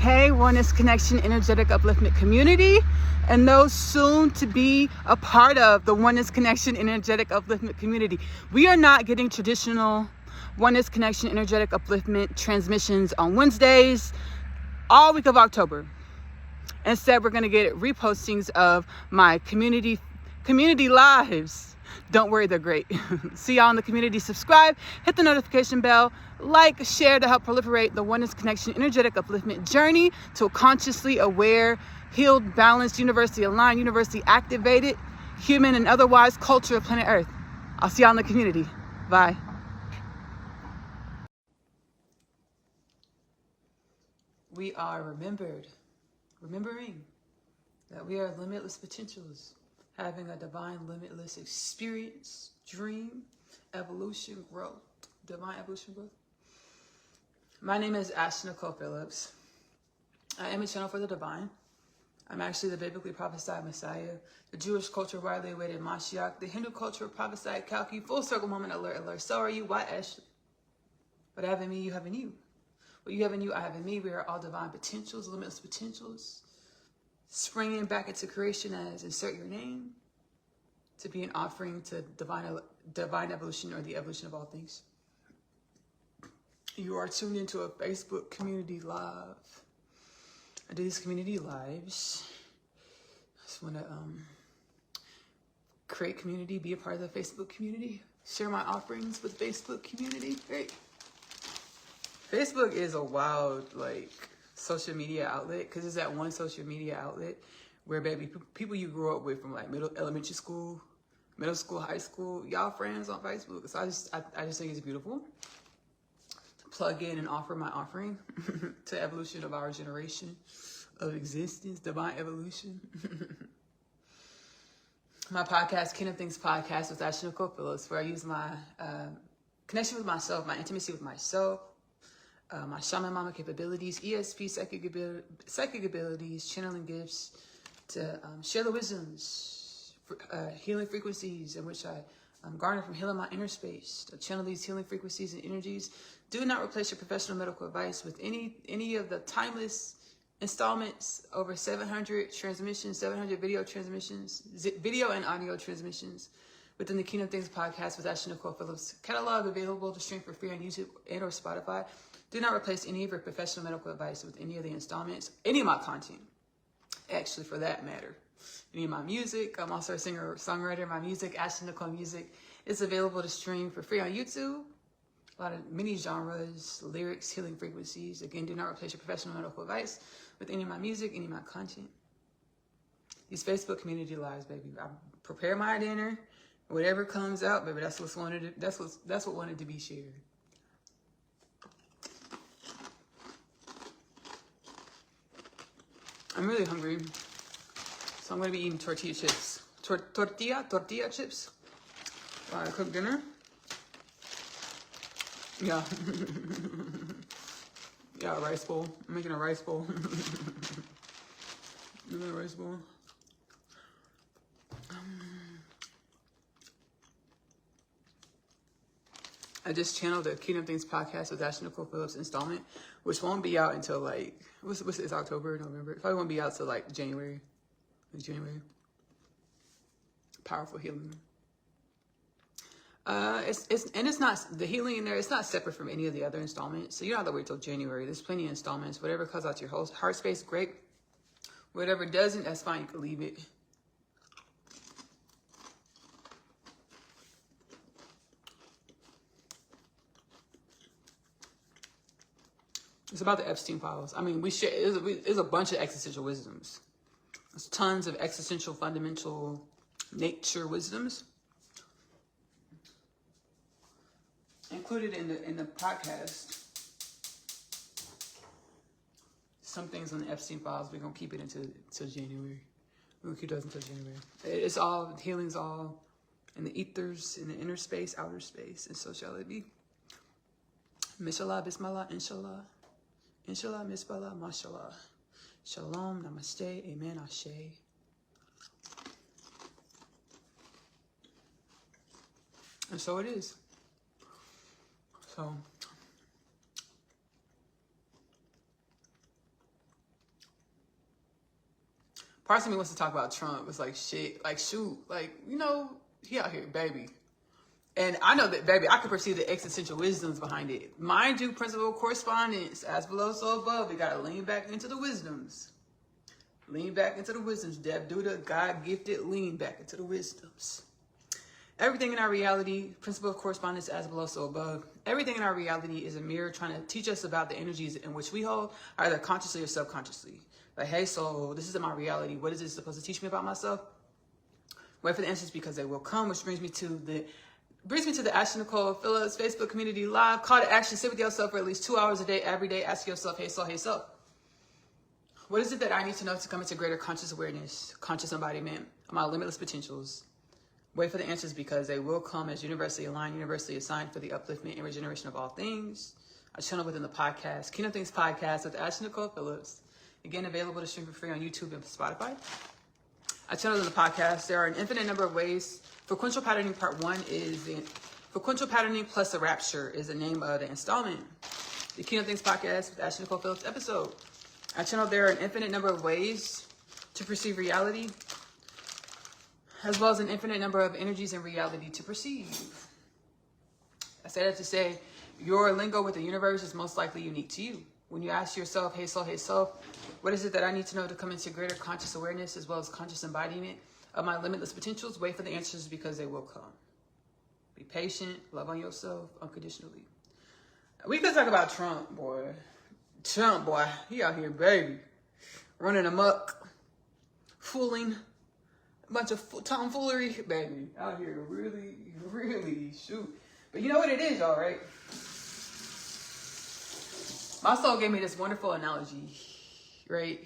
Hey, Oneness Connection Energetic Upliftment community, and those soon to be a part of the Oneness Connection Energetic Upliftment community. We are not getting traditional Oneness Connection Energetic Upliftment transmissions on Wednesdays all week of October. Instead, we're going to get repostings of my community lives. Don't worry, they're great. See y'all in the community. Subscribe, hit the notification bell, like, share to help proliferate the Oneness Connection Energetic Upliftment journey to a consciously aware, healed, balanced, universally aligned, universally activated, human and otherwise culture of planet Earth. I'll see y'all in the community. Bye. We are remembering that we are limitless potentials, having a divine limitless experience, dream, evolution, growth, divine evolution, growth. My name is Ashley-Nicole Phillips. I am a channel for the divine. I'm actually the biblically prophesied Messiah, the Jewish culture widely awaited Mashiach, the Hindu culture prophesied Kalki, full circle moment alert, alert. So are you. Why Ashley? What I have in me, you have in you. What you have in you, I have in me. We are all divine potentials, limitless potentials, springing back into creation as insert your name, to be an offering to divine evolution or the evolution of all things. You are tuned into a Facebook community live. I do these community lives. I just want to create community, be a part of the Facebook community, share my offerings with the Facebook community. Great. Facebook is a wild, social media outlet, because it's that one social media outlet where, baby, people you grew up with from elementary school, middle school, high school, y'all friends on Facebook. So I just think it's beautiful to plug in and offer my offering to evolution of our generation of existence, divine evolution. My podcast, Kingdom Things Podcast with Ashley-Nicole Phillips, where I use my connection with myself, my intimacy with myself, my shaman mama capabilities, ESP psychic abilities, channeling gifts to share the wisdoms, healing frequencies in which I garner from healing my inner space. To channel these healing frequencies and energies. Do not replace your professional medical advice with any of the timeless installments, over 700 transmissions, 700 video transmissions, video and audio transmissions within the Kingdom Things Podcast with Ashley-Nicole Phillips catalog, available to stream for free on YouTube and or Spotify. Do not replace any of your professional medical advice with any of the installments, any of my content, actually, for that matter. Any of my music. I'm also a singer-songwriter. My music, Ashley-Nicole Music, is available to stream for free on YouTube. A lot of many genres, lyrics, healing frequencies. Again, do not replace your professional medical advice with any of my music, any of my content. These Facebook community lives, baby. I prepare my dinner. Whatever comes out, baby, that's what wanted to be shared. I'm really hungry, so I'm gonna be eating tortilla chips. Tortilla chips. While I cook dinner. Yeah. Yeah, a rice bowl. I'm making a rice bowl. Making a rice bowl. I just channeled the Kingdom Things Podcast with Ashley-Nicole Phillips installment, which won't be out until it's October, November. It probably won't be out till January. January. Powerful healing. It's not the healing in there. It's not separate from any of the other installments, so you don't have to wait till January. There's plenty of installments. Whatever comes out to your heart space, great. Whatever doesn't, that's fine. You can leave it. It's about the Epstein files. I mean, there's a bunch of existential wisdoms. There's tons of existential, fundamental nature wisdoms included in the podcast. Some things on the Epstein files, we're gonna keep it until January. We're gonna keep those until January. It's all healing's all in the ethers, in the inner space, outer space, and so shall it be. Mishallah, Bismillah, Inshallah. Inshallah, Misbala, Mashallah. Shalom, Namaste, Amen, Ashe. And so it is. So Parts of me wants to talk about Trump. It's like, shit, like, shoot, like, you know, he out here, baby. And I know that, baby, I can perceive the existential wisdoms behind it. Mind you, principle of correspondence, as below, so above. We got to lean back into the wisdoms. Lean back into the wisdoms. Dev Duda, God gifted, lean back into the wisdoms. Everything in our reality, principle of correspondence, as below, so above. Everything in our reality is a mirror trying to teach us about the energies in which we hold, either consciously or subconsciously. Like, hey, so this is my reality. What is it supposed to teach me about myself? Wait for the answers because they will come, which brings me to the Ashley-Nicole Phillips Facebook community live. Call to action. Sit with yourself for at least 2 hours a day, every day. Ask yourself, hey, soul, hey, self. What is it that I need to know to come into greater conscious awareness, conscious embodiment of my limitless potentials? Wait for the answers because they will come as universally aligned, universally assigned for the upliftment and regeneration of all things. A channel within the podcast, Kingdom Things Podcast with Ashley-Nicole Phillips. Again, available to stream for free on YouTube and Spotify. A channel within the podcast. There are an infinite number of ways. Frequential Patterning Part 1 is Frequential Patterning plus the RAPTURE is the name of the installment. The Kingdom Things Podcast with Ashley-Nicole Phillips episode. I channel there are an infinite number of ways to perceive reality, as well as an infinite number of energies in reality to perceive. I say that to say, your lingo with the universe is most likely unique to you. When you ask yourself, hey soul, what is it that I need to know to come into greater conscious awareness as well as conscious embodiment of my limitless potentials? Wait for the answers because they will come. Be patient, love on yourself unconditionally. We could talk about Trump, boy. Trump, boy, he out here, baby, running amok, fooling, a bunch of tomfoolery, baby, out here, really, really, shoot. But you know what it is, y'all, right? My soul gave me this wonderful analogy, right?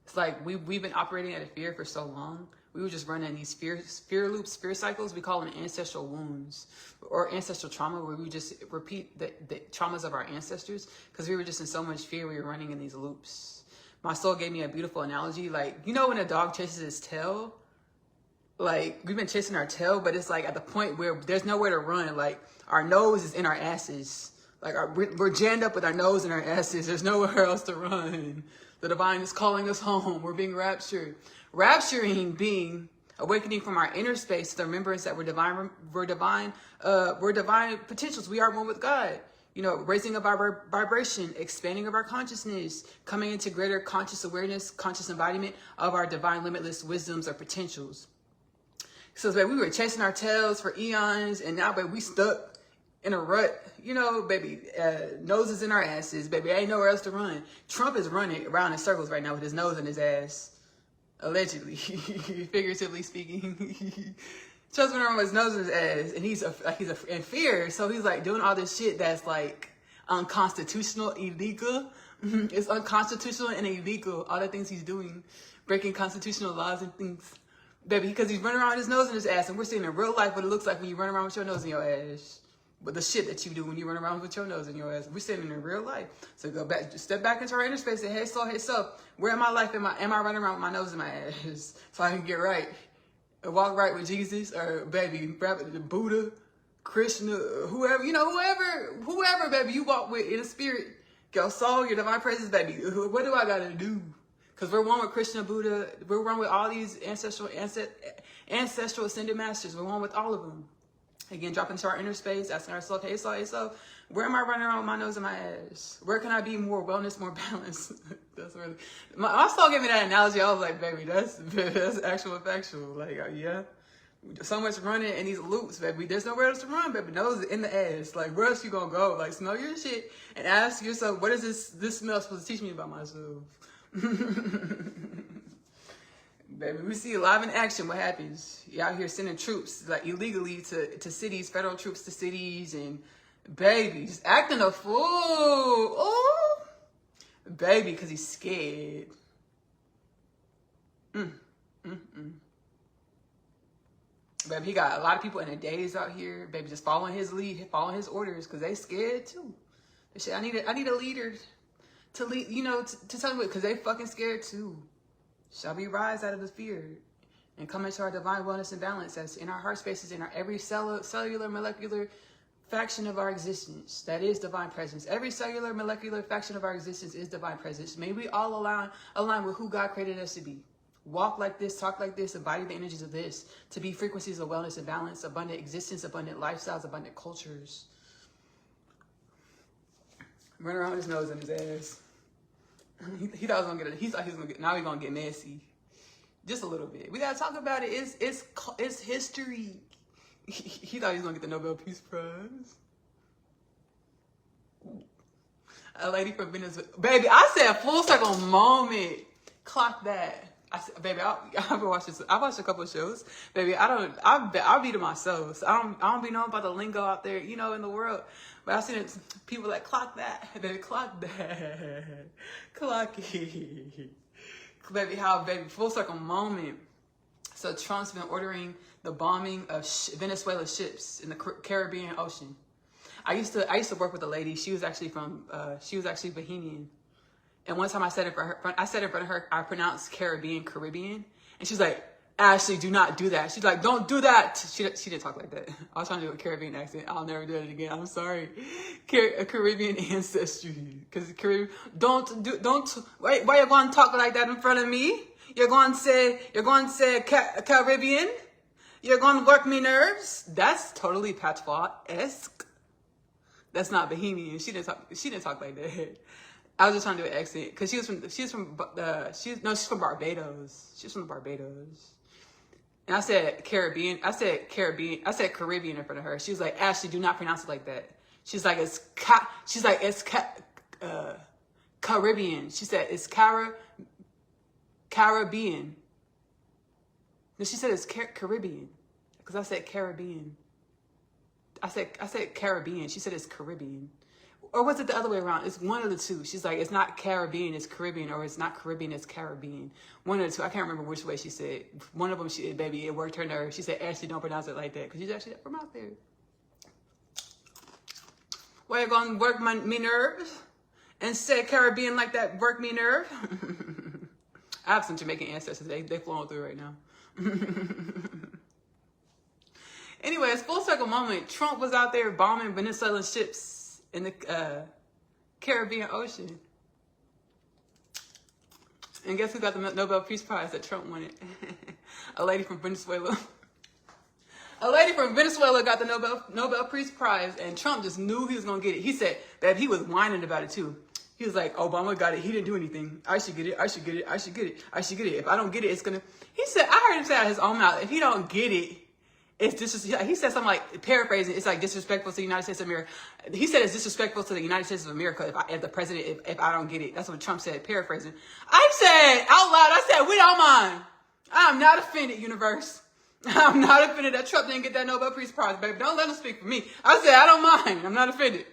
It's like we've been operating out of fear for so long. We were just running these fear loops, fear cycles. We call them ancestral wounds or ancestral trauma, where we just repeat the traumas of our ancestors because we were just in so much fear. We were running in these loops. My soul gave me a beautiful analogy. Like, you know when a dog chases his tail? Like, we've been chasing our tail, but it's like at the point where there's nowhere to run. Like, our nose is in our asses. Like, we're jammed up with our nose in our asses. There's nowhere else to run. The divine is calling us home. We're being raptured. Rapturing being awakening from our inner space to the remembrance that we're divine potentials. We are one with God. You know, raising of our vibration, expanding of our consciousness, coming into greater conscious awareness, conscious embodiment of our divine limitless wisdoms or potentials. So, baby, we were chasing our tails for eons, and now, baby, we stuck in a rut. You know, baby, noses in our asses, baby. Ain't nowhere else to run. Trump is running around in circles right now with his nose in his ass. Allegedly, figuratively speaking. Trump's been around with his nose in his ass, and he's in fear. So he's like doing all this shit that's like unconstitutional, illegal. It's unconstitutional and illegal. All the things he's doing, breaking constitutional laws and things, baby. Because he's running around with his nose in his ass, and we're seeing in real life what it looks like when you run around with your nose in your ass. But the shit that you do when you run around with your nose in your ass, we're sitting in real life. So go back, just step back into our inner space and say, hey soul, where in my life am I running around with my nose in my ass so I can get right? Walk right with Jesus or baby, Buddha, Krishna, whoever, you know, whoever, baby, you walk with in the spirit, your soul, your divine presence, baby. What do I gotta do? Because we're one with Krishna, Buddha, we're one with all these ancestral ascended masters. We're one with all of them. Again, drop into our inner space, asking ourselves, hey, so where am I running around with my nose in my ass? Where can I be more wellness, more balance? That's really, my soul gave me that analogy. I was like, baby, that's actual factual. Like, yeah, so much running in these loops, baby. There's nowhere else to run, baby. Nose in the ass. Like, where else you gonna go? Like, smell your shit and ask yourself, what is this smell supposed to teach me about myself? Baby, we see live in action what happens. You out here sending troops, like, illegally to cities, federal troops to cities, and baby, just acting a fool. Oh, baby, because he's scared. Baby, he got a lot of people in the days out here, baby, just following his lead, following his orders, because they scared too. They say, I need a leader to lead, you know, to tell me what, because they fucking scared too. Shall we rise out of the fear and come into our divine wellness and balance that's in our heart spaces, in our every cellular, molecular faction of our existence. That is divine presence. Every cellular, molecular faction of our existence is divine presence. May we all align with who God created us to be. walk like this, talk like this, embody the energies of this, to be frequencies of wellness and balance, abundant existence, abundant lifestyles, abundant cultures. Run around with his nose in his ass. He thought he was gonna get, now he's gonna get messy. Just a little bit. We gotta talk about it. It's history. He thought he was gonna get the Nobel Peace Prize. A lady from Venezuela. Baby, I said full circle moment. Clock that. I said, baby, I've been watching. I watched a couple of shows. Baby, I'll be to myself. So I don't be knowing about the lingo out there, you know, in the world. But I've seen people like clock that. Baby, clock that. Clock it. Baby, full circle moment. So Trump's been ordering the bombing of Venezuela ships in the Caribbean Ocean. I used to work with a lady. She was actually Bahamian. And one time I said it in front of her, I pronounced Caribbean, and she's like, Ashley, do not do that. She's like, don't do that. She didn't talk like that. I was trying to do a Caribbean accent. I'll never do it again. I'm sorry. A Caribbean ancestry. Because Caribbean, why you going to talk like that in front of me? You're going to say Caribbean? You're going to work me nerves? That's totally patois-esque. That's not Bahamian. She didn't talk like that. I was just trying to do an accent because she's from Barbados. She's from Barbados. And I said Caribbean in front of her. She was like, Ashley, do not pronounce it like that. She's like, it's Caribbean. She said, it's Caribbean. No, she said it's Caribbean. Because I said Caribbean. I said Caribbean. She said it's Caribbean. Or was it the other way around? It's one of the two. She's like, it's not Caribbean, it's Caribbean, or it's not Caribbean, it's Caribbean. One of the two. I can't remember which way she said. One of them, it worked her nerve. She said, Ashley, don't pronounce it like that, because she's actually from out there. Why you gonna work me nerves and say Caribbean like that? Work me nerve. I have some Jamaican ancestors. They flowing through right now. Anyways, full circle moment. Trump was out there bombing Venezuelan ships in the Caribbean Ocean. And guess who got the Nobel Peace Prize that Trump won it? A lady from Venezuela. A lady from Venezuela got the Nobel Peace Prize, and Trump just knew he was going to get it. He said that he was whining about it too. He was like, Obama got it. He didn't do anything. I should get it. I should get it. I should get it. I should get it. If I don't get it, it's going to... He said, I heard him say out of his own mouth, if he don't get it, it's he said something like, paraphrasing, it's like disrespectful to the United States of America. He said it's disrespectful to the United States of America if the president, if I don't get it. That's what Trump said, paraphrasing. I said out loud, I said, we don't mind. I'm not offended, universe. I'm not offended that Trump didn't get that Nobel Peace Prize, baby. Don't let him speak for me. I said, I don't mind. I'm not offended.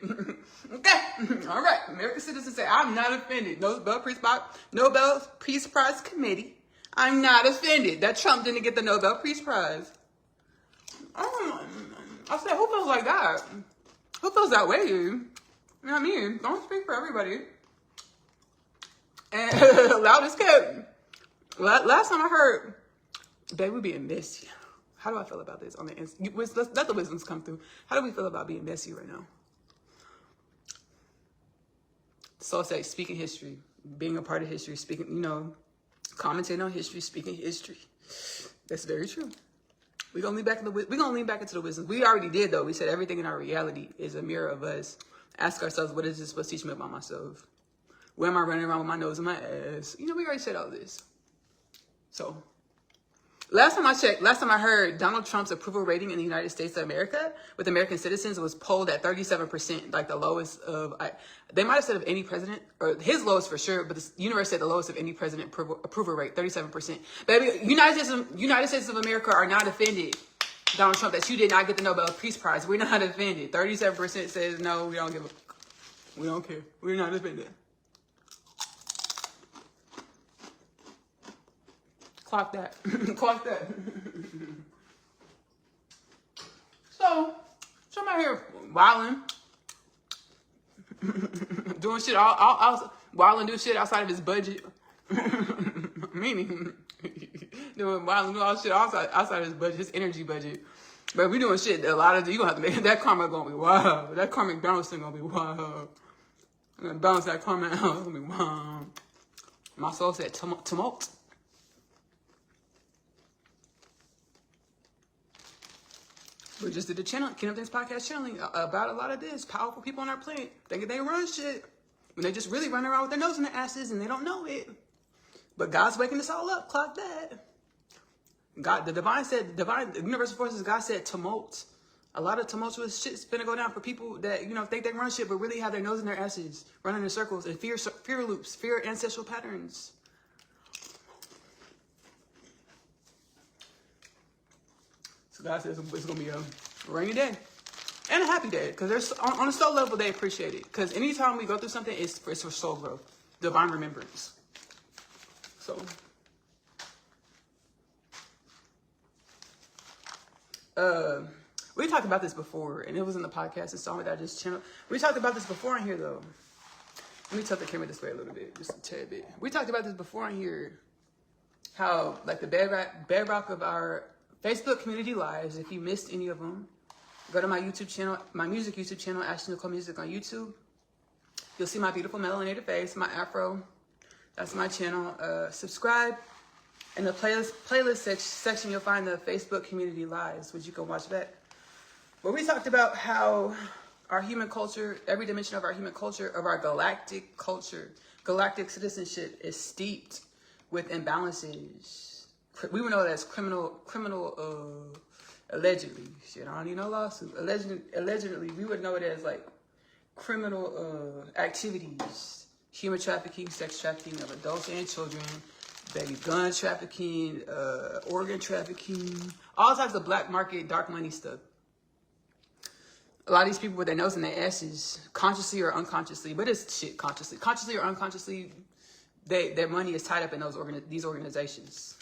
Okay. All right. American citizens say, I'm not offended. Nobel Peace Prize Committee. I'm not offended that Trump didn't get the Nobel Peace Prize. I said, who feels like that? Who feels that way? You know what I mean? Don't speak for everybody. And loud as kept. Last time I heard, babe, we being messy. How do I feel about this on the inside? Let the wisdoms come through. How do we feel about being messy right now? Soul say, speaking history, being a part of history, speaking, commentating on history, speaking history. That's very true. We're gonna lean back into the wisdom. We already did though. We said everything in our reality is a mirror of us. Ask ourselves, what is this supposed to teach me about myself? Where am I running around with my nose in my ass? We already said all this. So last time I heard, Donald Trump's approval rating in the United States of America with American citizens was polled at 37%, like the lowest of, they might have said of any president, or his lowest for sure, but the universe said the lowest of any president approval rate, 37%. Baby, United States of America are not offended, Donald Trump, that you did not get the Nobel Peace Prize. We're not offended. 37% says no, we don't give a, we don't care. We're not offended. Clock that. Clock that. So I'm out here wilding. Doing shit wilding, do shit outside of his budget. Meaning doing all shit outside of his budget, his energy budget. But we doing shit that a lot of you gonna have to make that karma gonna be wild. That karmic balancing gonna be wild. I'm gonna balance that karma out. It's gonna be wild. My soul said tumult. We just did the channel, Kingdom Things podcast channeling about a lot of this. Powerful people on our planet thinking they run shit when they just really run around with their nose in their asses and they don't know it. But God's waking us all up. Clock that. God, the universal forces, God said tumult. A lot of tumultuous shit's gonna go down for people that, you know, think they run shit, but really have their nose in their asses, running in circles, and fear loops, fear ancestral patterns. So God says it's gonna be a rainy day and a happy day, because there's on a soul level they appreciate it. Because anytime we go through something, it's for soul growth, divine remembrance. So. We talked about this before, and it was in the podcast installment that I just channeled. We talked about this before on here, though. Let me tilt the camera this way a little bit, just a tad bit. We talked about this before on here, how, like, the bedrock of our Facebook community lives, if you missed any of them, go to my YouTube channel, my music YouTube channel, Ashley-Nicole Music on YouTube. You'll see my beautiful melanated face, my afro. That's my channel. Subscribe. In the playlist section, you'll find the Facebook community lives, which you can watch back. Where we talked about how our human culture, every dimension of our human culture, of our galactic culture, galactic citizenship is steeped with imbalances. We would know that as criminal, allegedly. Shit, I don't need no lawsuit. Allegedly, we would know it as like criminal activities, human trafficking, sex trafficking of adults and children, baby gun trafficking, organ trafficking, all types of black market, dark money stuff. A lot of these people with their nose in their asses, consciously or unconsciously, but it's shit consciously or unconsciously, their money is tied up in these organizations.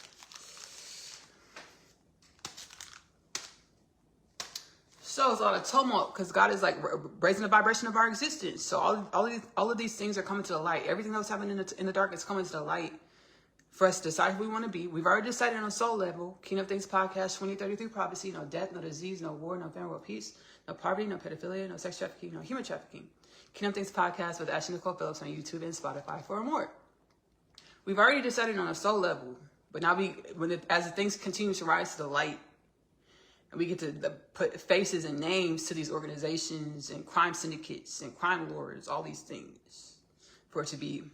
So it's a lot of tumult because God is like raising the vibration of our existence. So all of these things are coming to the light. Everything that was happening in the dark is coming to the light. For us to decide who we want to be. We've already decided on a soul level. Kingdom Things Podcast 2033 prophecy. No death, no disease, no war, no famine, no peace, no poverty, no pedophilia, no sex trafficking, no human trafficking. Kingdom Things Podcast with Ashley-Nicole Phillips on YouTube and Spotify for more. We've already decided on a soul level. But now as the things continue to rise to the light, and we get to put faces and names to these organizations and crime syndicates and crime lords, all these things, for it to be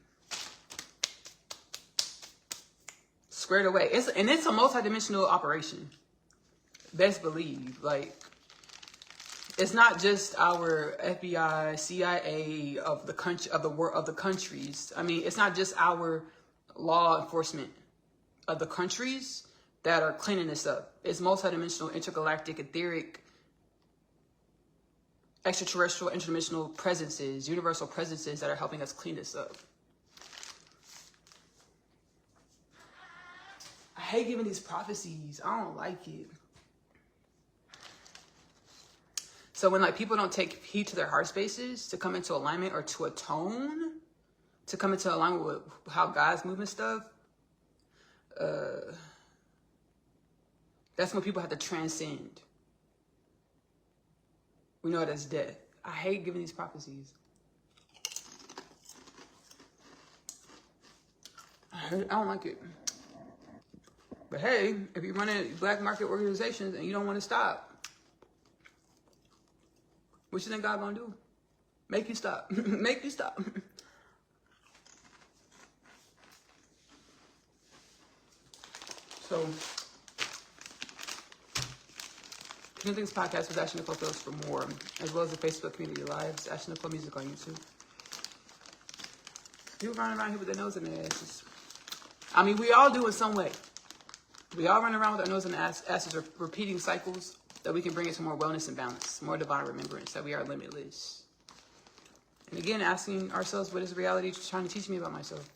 squared away. It's a multi-dimensional operation. Best believe. Like, it's not just our FBI, CIA of the country, of the countries. I mean, it's not just our law enforcement of the countries that are cleaning this up. It's multi-dimensional, intergalactic, etheric, extraterrestrial, interdimensional presences, universal presences that are helping us clean this up. I hate giving these prophecies. I don't like it. So when like people don't take heed to their heart spaces to come into alignment or to atone, to come into alignment with how God's moving stuff, that's when people have to transcend. We know it as death. I hate giving these prophecies. I don't like it. But hey, if you're running black market organizations and you don't want to stop, what you think God gonna do? Make you stop. Make you stop. So, Kingdom Things Podcast with Ashley-Nicole Phillips for more, as well as the Facebook community lives, Ashley-Nicole Music on YouTube. People running around here with their nose in their asses. I mean, we all do in some way. We all run around with our nose in the asses, repeating cycles that we can bring into more wellness and balance, more divine remembrance, that we are limitless. And again, asking ourselves, what is reality trying to teach me about myself?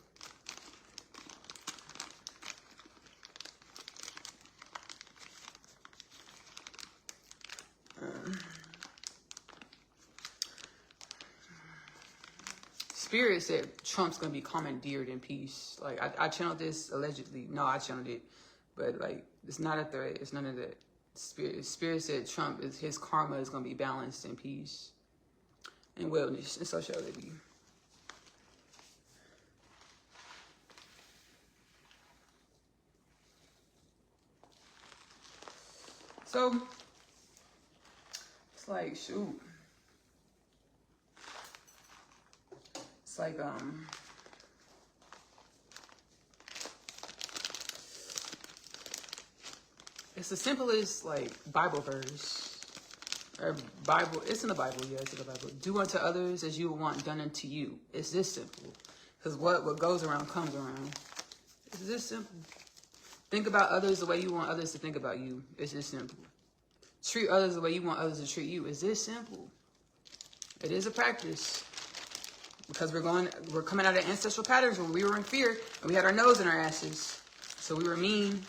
Spirit said Trump's going to be commandeered in peace. Like, I channeled this allegedly. No, I channeled it. But, like, it's not a threat. It's none of that. Spirit said his karma is going to be balanced in peace and wellness. And so shall it be. So, It's like, shoot. It's like, it's the simplest, like, Bible verse. Or Bible, it's in the Bible, yeah, it's in the Bible. Do unto others as you would want done unto you. It's this simple. Because what goes around comes around. It's this simple. Think about others the way you want others to think about you. It's this simple. Treat others the way you want others to treat you. It's this simple. It is a practice. Because we're coming out of ancestral patterns when we were in fear and we had our nose in our asses. So we were mean.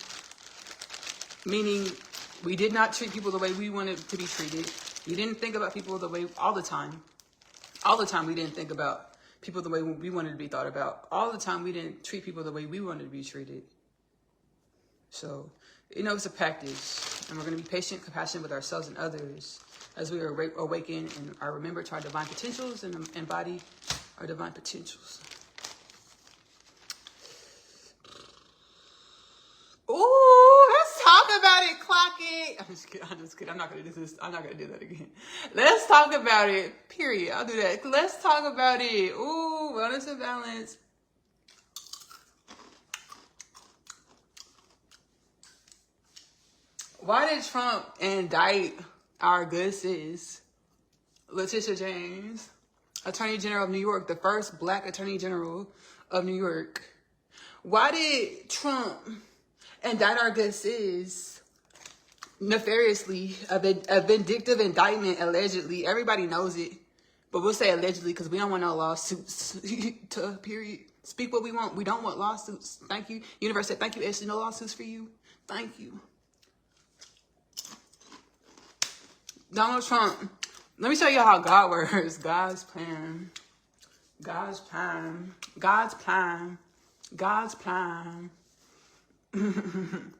Meaning we did not treat people the way we wanted to be treated. We didn't think about people the way, all the time. All the time we didn't think about people the way we wanted to be thought about. All the time we didn't treat people the way we wanted to be treated. So, you know, it's a practice. And we're going to be patient, compassionate with ourselves and others as we awaken and are remember to our divine potentials and embody our divine potentials. Ooh, let's talk about it. Clock it. I'm just kidding. I'm not gonna do this. I'm not gonna do that again. Let's talk about it. Period. I'll do that. Let's talk about it. Ooh, wellness and balance. Why did Trump indict our good sis, Leticia James, Attorney General of New York, the first Black Attorney General of New York? Why did Trump indict our good sis nefariously? A vindictive indictment, allegedly. Everybody knows it, but we'll say allegedly because we don't want no lawsuits. Period. Speak what we want. We don't want lawsuits. Thank you. Universe said, thank you, Ashley. No lawsuits for you. Thank you. Donald Trump. Let me show you how God works. God's plan. God's plan. God's plan. God's plan. I'm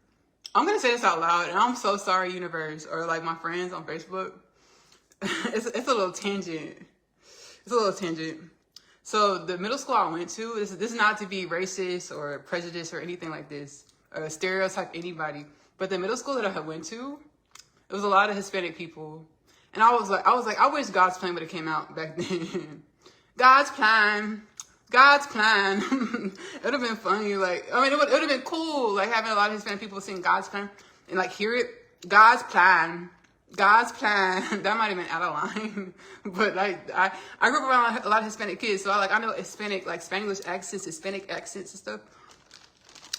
going to say this out loud, and I'm so sorry, universe, or like my friends on Facebook. It's a little tangent. It's a little tangent. So the middle school I went to, this is not to be racist or prejudiced or anything like this, or stereotype anybody, but the middle school that I went to, it was a lot of Hispanic people. And I was like, I wish God's plan would have came out back then. God's plan. God's plan. It would have been funny. Like, I mean, it would have been cool, like having a lot of Hispanic people sing God's plan and like hear it. God's plan. God's plan. That might have been out of line. But like, I grew up around a lot of Hispanic kids. So I know Hispanic, like Spanglish accents, Hispanic accents and stuff.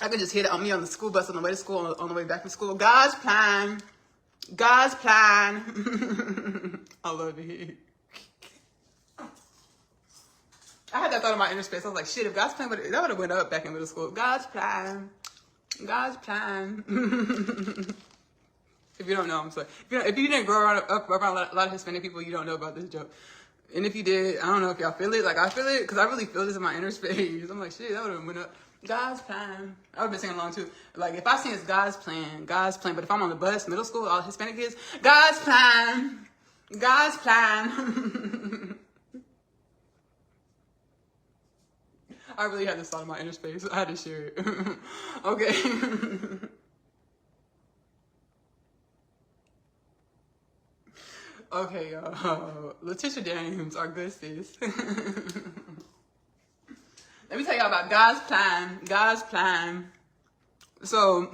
I could just hear it on me on the school bus on the way to school, on the way back from school. God's plan. God's plan. I love it. I had that thought in my inner space. I was like, shit, if God's plan, that would have went up back in middle school. God's plan. God's plan. If you don't know, I'm sorry. If you didn't grow up around a lot of Hispanic people, you don't know about this joke. And if you did, I don't know if y'all feel it. Like, I feel it because I really feel this in my inner space. I'm like, shit, that would have went up. God's plan. I would have been singing along too. Like, if I sing it's God's plan. But if I'm on the bus, middle school, all Hispanic kids, God's plan. God's plan. I really had this thought in my inner space. I had to share it. Okay. Okay, Leticia James, our good sis. Let me tell y'all about God's plan. God's plan. So,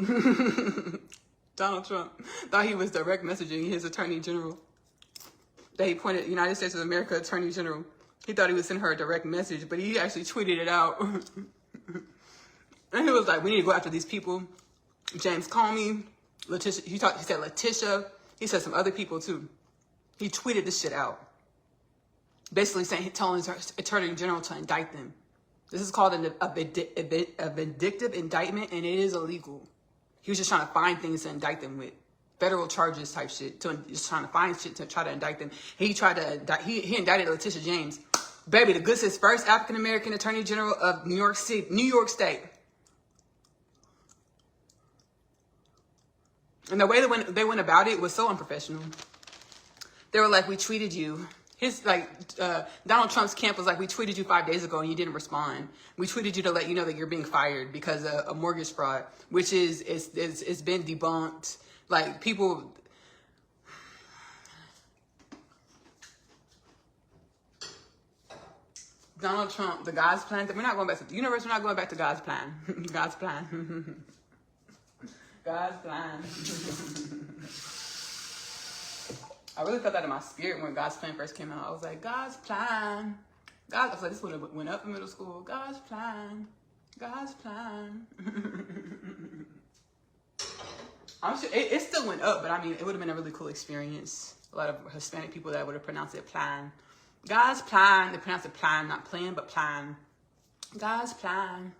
Donald Trump thought he was direct messaging his Attorney General. That he pointed, United States of America Attorney General. He thought he was sending her a direct message, but he actually tweeted it out. And he was like, we need to go after these people. James Comey, Leticia, he said Leticia. He said some other people too. He tweeted this shit out. Basically telling his Attorney General to indict them. This is called a vindictive indictment, and it is illegal. He was just trying to find things to indict them with. Federal charges type shit. Just trying to find shit to try to indict them. He tried to indict, he indicted Leticia James. Baby, the good sis, first African-American Attorney General of New York State. And the way they went about it was so unprofessional. They were like, we tweeted you. Donald Trump's camp was like, we tweeted you 5 days ago and you didn't respond. We tweeted you to let you know that you're being fired because of mortgage fraud, which it's been debunked. Like, people, Donald Trump, the God's plan. We're not going back to the universe. We're not going back to God's plan. God's plan. God's plan. I really felt that in my spirit when God's plan first came out. I was like, God's plan. God, I was like, this would have went up in middle school. God's plan. God's plan. I'm sure it still went up, but I mean, it would have been a really cool experience. A lot of Hispanic people that would have pronounced it plan. God's plan. They pronounce it plan, not plan, but plan. God's plan.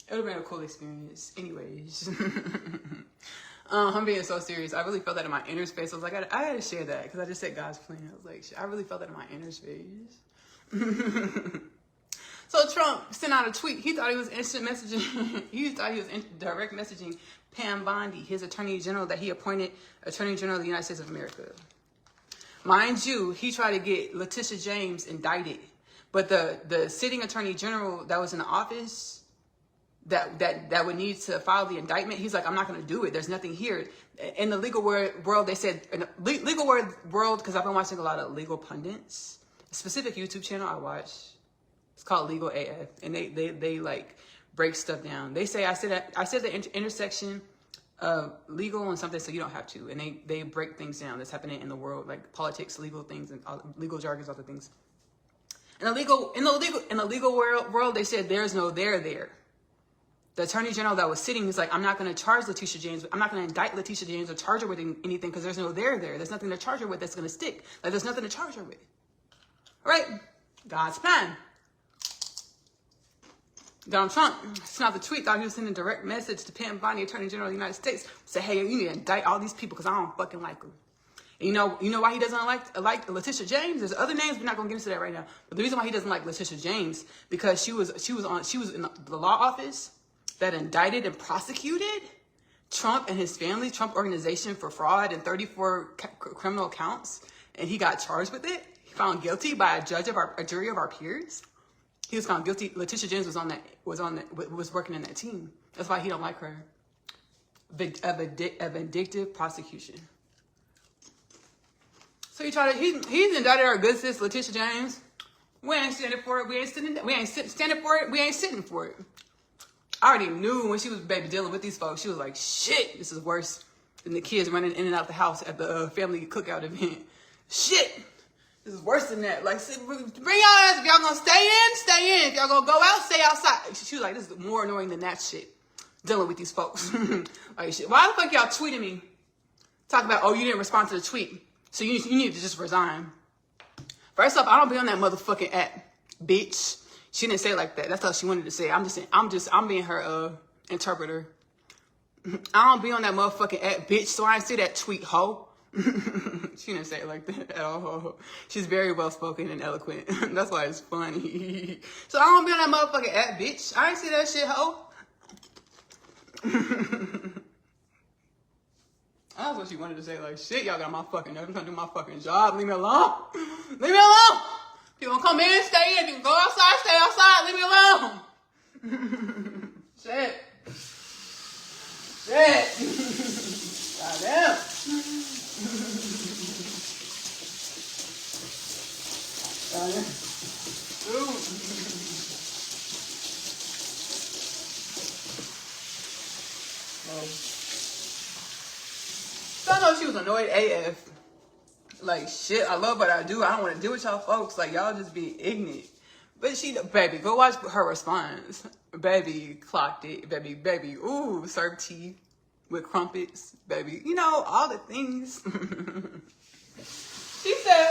It would have been a cool experience. Anyways. I'm being so serious. I really felt that in my inner space. I was like, I gotta share that because I just said God's plan. I was like, I really felt that in my inner space. So Trump sent out a tweet. He thought he was instant messaging. He thought he was direct messaging Pam Bondi, his attorney general that he appointed Attorney General of the United States of America. Mind you, he tried to get Leticia James indicted, but the sitting attorney general that was in the office that would need to file the indictment, he's like, I'm not going to do it. There's nothing here. In the legal world, they said, in the legal world, because I've been watching a lot of legal pundits, a specific YouTube channel I watch, it's called Legal AF, and they like break stuff down. They say I said the intersection of legal and something, so you don't have to, and they break things down that's happening in the world, like politics, legal things, and legal jargons, other things. In the legal world, they said there's no there. The attorney general that was sitting is like, I'm not going to charge Leticia James. I'm not going to indict Leticia James or charge her with anything because there's no there. There's nothing to charge her with that's going to stick. Like, there's nothing to charge her with. All right? God's plan. Donald Trump sent out the tweet, thought he was sending a direct message to Pam Bondi, Attorney General of the United States. Say, hey, you need to indict all these people because I don't fucking like them. And you know why he doesn't like Leticia James? There's other names. We're not going to get into that right now. But the reason why he doesn't like Leticia James, because she was in the law office that indicted and prosecuted Trump and his family, Trump organization, for fraud and 34 criminal counts, and he got charged with it. He found guilty by a jury of our peers. He was found guilty. Leticia James was working in that team. That's why he don't like her. A vindictive prosecution. So he's indicted our good sis Leticia James. We ain't standing for it. We ain't standing for it. We ain't sitting for it. I already knew when she was dealing with these folks. She was like, shit, this is worse than the kids running in and out the house at the family cookout event. Shit, this is worse than that. Like, bring y'all ass. If y'all gonna stay in. If y'all gonna go out, stay outside. She was like, this is more annoying than that shit. Dealing with these folks. Like, shit. Why the fuck y'all tweeting me? Talk about, oh, you didn't respond to the tweet, so you need to just resign. First off, I don't be on that motherfucking app, bitch. She didn't say it like that. That's how she wanted to say it. I'm being her interpreter. I don't be on that motherfucking app, bitch, so I didn't see that tweet, hoe. She didn't say it like that at all. She's very well spoken and eloquent. That's why it's funny. So I don't be on that motherfucking app, bitch. I ain't see that shit, hoe. That's what she wanted to say. Like, shit, y'all got my fucking nerve. I'm trying to do my fucking job. Leave me alone. Leave me alone. If you want to come in, stay in. If you can go outside, stay outside. Leave me alone. Shit. Goddamn. So I know she was annoyed AF. Like, shit, I love what I do. I don't want to deal with y'all folks. Like, y'all just be ignorant. But baby, go watch her response. Baby, clocked it. Baby, ooh, served tea with crumpets. Baby, you know, all the things. She said,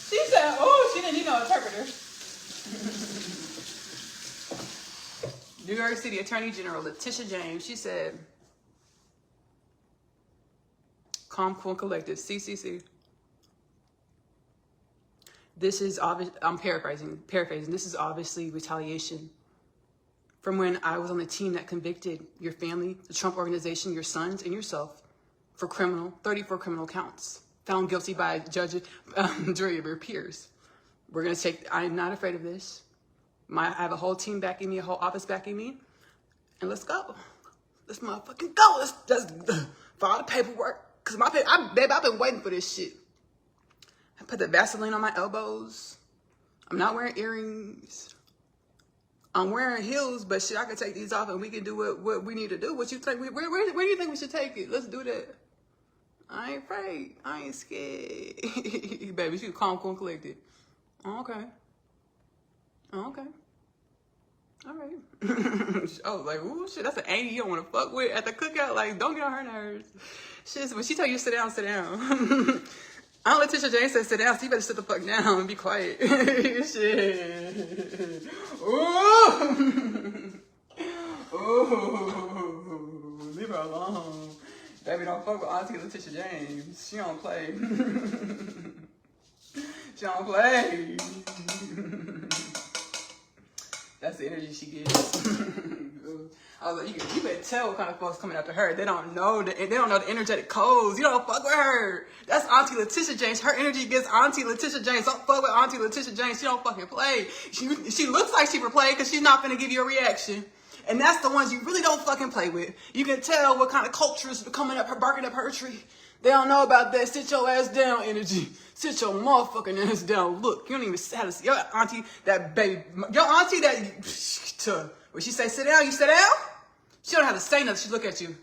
she didn't need no interpreter. New York City Attorney General Leticia James, she said, calm, cool, collected, CCC. This is obvious. I'm paraphrasing. This is obviously retaliation from when I was on the team that convicted your family, the Trump organization, your sons, and yourself for 34 criminal counts, found guilty by a jury of your peers. I'm not afraid of this. I have a whole team backing me, a whole office backing me, and let's go. Let's motherfucking go. Let's file the paperwork. Cause I've been waiting for this shit. I put the Vaseline on my elbows. I'm not wearing earrings. I'm wearing heels, but shit, I can take these off and we can do what we need to do. What you think? Where do you think we should take it? Let's do that. I ain't afraid. I ain't scared. Baby, she calm, cool, and collected. Okay. Okay. All right. I was like, ooh, shit, that's an Auntie you don't want to fuck with at the cookout. Like, don't get on her nerves. Shit, when she tell you to sit down, sit down. Aunt Leticia Jane said sit down, so you better sit the fuck down and be quiet. Shit. Ooh. Ooh. Leave her alone. Baby, don't fuck with Auntie Leticia James. She don't play. She don't play. That's the energy she gives. I was like, you better tell what kind of folks coming after her. They don't know the energetic codes. You don't fuck with her. That's Auntie Leticia James. Her energy gives Auntie Leticia James. Don't fuck with Auntie Leticia James. She don't fucking play. She looks like she would play because she's not gonna give you a reaction. And that's the ones you really don't fucking play with. You can tell what kind of culture is coming up, barking up her tree. They don't know about that sit your ass down energy. Sit your motherfucking ass down. Look, you don't even have to see your auntie, that baby. Your auntie that, when she say sit down, you sit down? She don't have to say nothing. She look at you.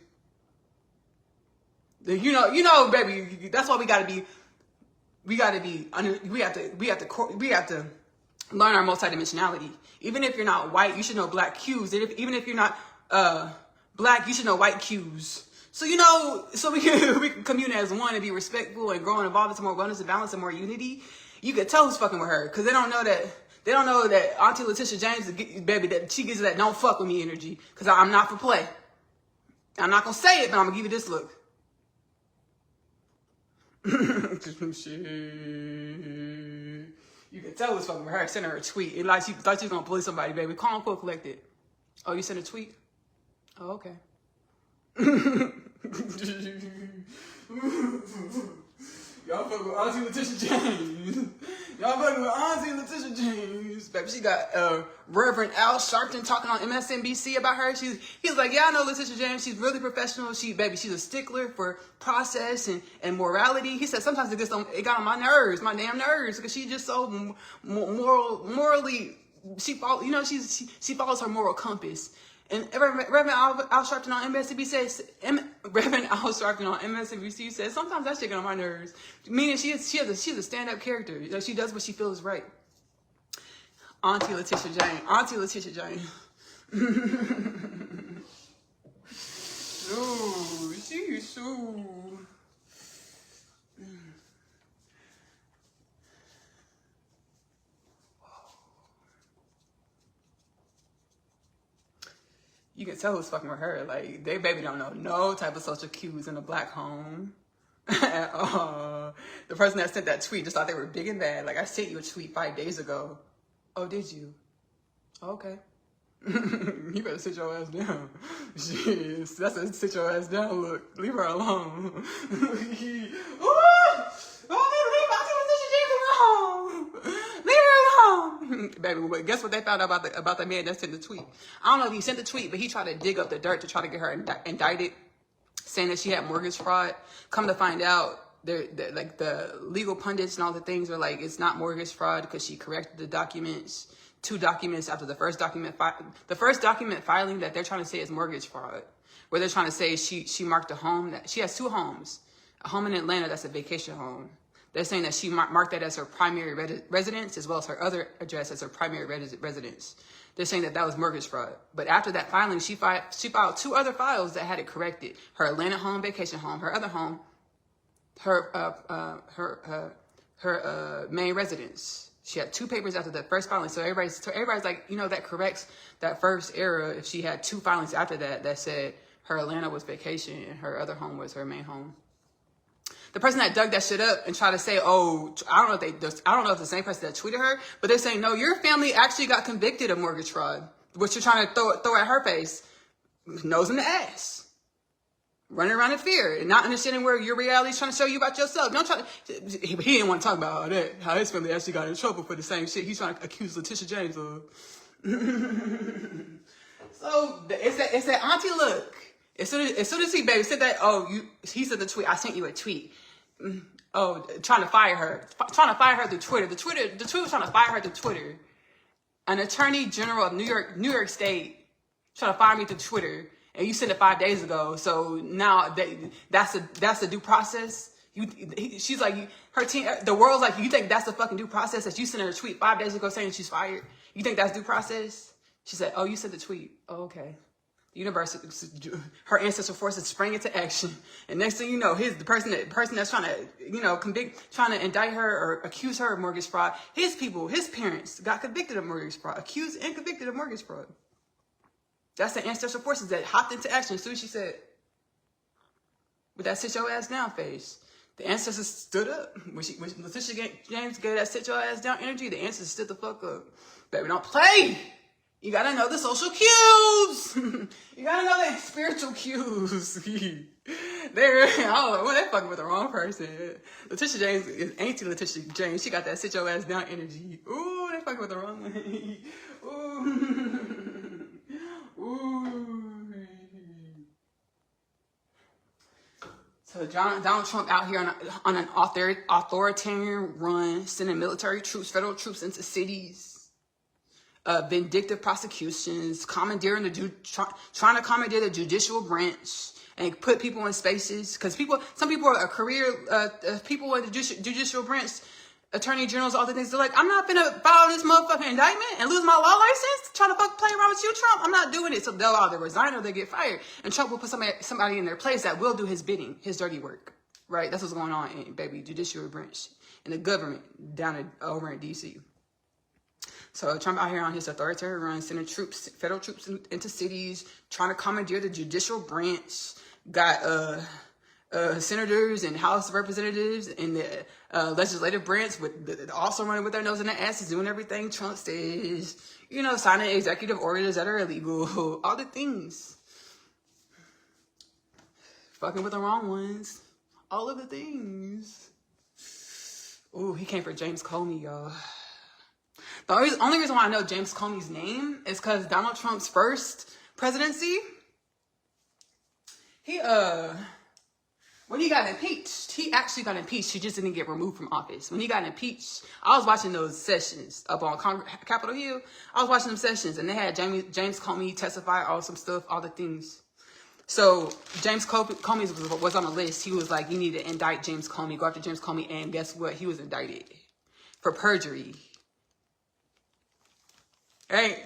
You know, baby, that's why we have to learn our multidimensionality. Even if you're not white, you should know black cues. Even if you're not black, you should know white cues. So, you know, so we can commune as one and be respectful and grow and evolve into more wellness and balance and more unity. You can tell who's fucking with her because they don't know that Auntie Leticia James, baby, that she gives that don't fuck with me energy because I'm not for play. I'm not going to say it, but I'm going to give you this look. Shit. You can tell who's fucking with her. Send her a tweet. It like she thought she was going to bully somebody, baby. Calm, cool, collected. Oh, you sent a tweet? Oh, okay. Y'all fuck with Auntie Leticia James. Y'all fuck with Auntie Leticia James. Baby, she got Reverend Al Sharpton talking on MSNBC about her. He was like, yeah, I know Leticia James. She's really professional. She's a stickler for process and morality. He said sometimes it got on my nerves, my damn nerves, because she's just so morally. She follows her moral compass. And Reverend Al Sharpton on MSNBC says sometimes that shit get on my nerves. Meaning she's a stand-up character. You know, she does what she feels is right. Auntie Leticia Jane. Ooh, she's so. You can tell who's fucking with her. Like, they baby don't know no type of social cues in a black home at all. The person that sent that tweet just thought they were big and bad. Like, I sent you a tweet 5 days ago. Oh, did you? Okay. You better sit your ass down. Shit, that's a sit your ass down look. Leave her alone. Baby, but guess what they found out about the man that sent the tweet? I don't know if he sent the tweet, but he tried to dig up the dirt to try to get her indicted, saying that she had mortgage fraud. Come to find out, like the legal pundits and all the things are like, it's not mortgage fraud because she corrected the documents, 2 documents after the first document filing that they're trying to say is mortgage fraud, where they're trying to say she marked a home that she has 2 homes, a home in Atlanta that's a vacation home. They're saying that she marked that as her primary residence, as well as her other address as her primary residence. They're saying that was mortgage fraud. But after that filing, she filed 2 other files that had it corrected. Her Atlanta home, vacation home, her other home, her main residence. She had 2 papers after the first filing. So everybody's like, you know, that corrects that first error. If she had 2 filings after that said her Atlanta was vacation and her other home was her main home. The person that dug that shit up and tried to say, oh, I don't know if it's the same person that tweeted her, but they're saying, no, your family actually got convicted of mortgage fraud. What you're trying to throw at her face, nose in the ass, running around in fear and not understanding where your reality is trying to show you about yourself. He didn't want to talk about all that, how his family actually got in trouble for the same shit he's trying to accuse Leticia James of. So it's that auntie look. As soon as he baby said that, he said the tweet, I sent you a tweet. trying to fire her through Twitter. The tweet was trying to fire her through Twitter. An attorney general of New York State trying to fire me through Twitter, and you sent it 5 days ago. So now that's a due process. She's like, her team, the world's like, you think that's the fucking due process that you sent her a tweet 5 days ago saying she's fired? You think that's due process? She said, oh, you sent the tweet. Oh, okay. The universe, her ancestral forces sprang into action, and next thing you know, the person that's trying to, trying to indict her or accuse her of mortgage fraud, his parents got convicted of mortgage fraud, accused and convicted of mortgage fraud. That's the ancestral forces that hopped into action as soon as she said, with that sit your ass down face. The ancestors stood up. When Leticia James gave that sit your ass down energy, the ancestors stood the fuck up. Baby, don't play. You gotta know the social cues. You gotta know the spiritual cues. I don't know, they're fucking with the wrong person. Leticia James is Auntie Leticia James. She got that sit your ass down energy. Ooh, they're fucking with the wrong one. Ooh. Ooh. So Donald Trump out here on an authoritarian run, sending military troops, federal troops into cities. Vindictive prosecutions, trying to commandeer the judicial branch and put people in spaces. Because some people are people in the judicial branch, attorney generals, all the things. They're like, I'm not gonna file this motherfucking indictment and lose my law license trying to play around with you, Trump. I'm not doing it. So they'll either resign or they get fired. And Trump will put somebody in their place that will do his bidding, his dirty work. Right? That's what's going on in, baby, judicial branch and the government over in DC. So Trump out here on his authoritarian run, sending federal troops into cities, trying to commandeer the judicial branch. Got senators and House representatives in the legislative branch also running with their nose in their asses, doing everything Trump says. Signing executive orders that are illegal. All the things. Fucking with the wrong ones. All of the things. Ooh, he came for James Comey, y'all. The only reason why I know James Comey's name is because Donald Trump's first presidency, when he got impeached, he actually got impeached. He just didn't get removed from office. When he got impeached, I was watching those sessions up on Capitol Hill. I was watching them sessions, and they had James Comey testify, all some stuff, all the things. So James Comey was on the list. He was like, you need to indict James Comey, go after James Comey, and guess what? He was indicted for perjury. Right?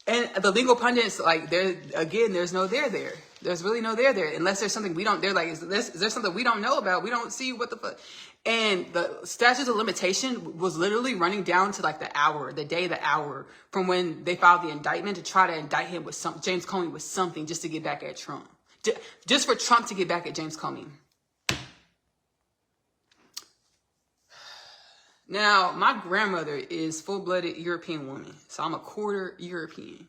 And the legal pundits, like, there's no there there. There's really no there there. Unless there's something we don't, they're like, is there something we don't know about? We don't see what the fuck. And the statute of limitation was literally running down to like the hour from when they filed the indictment to try to indict him with James Comey with something just to get back at Trump. Just for Trump to get back at James Comey. Now, my grandmother is full-blooded European woman, so I'm a quarter European.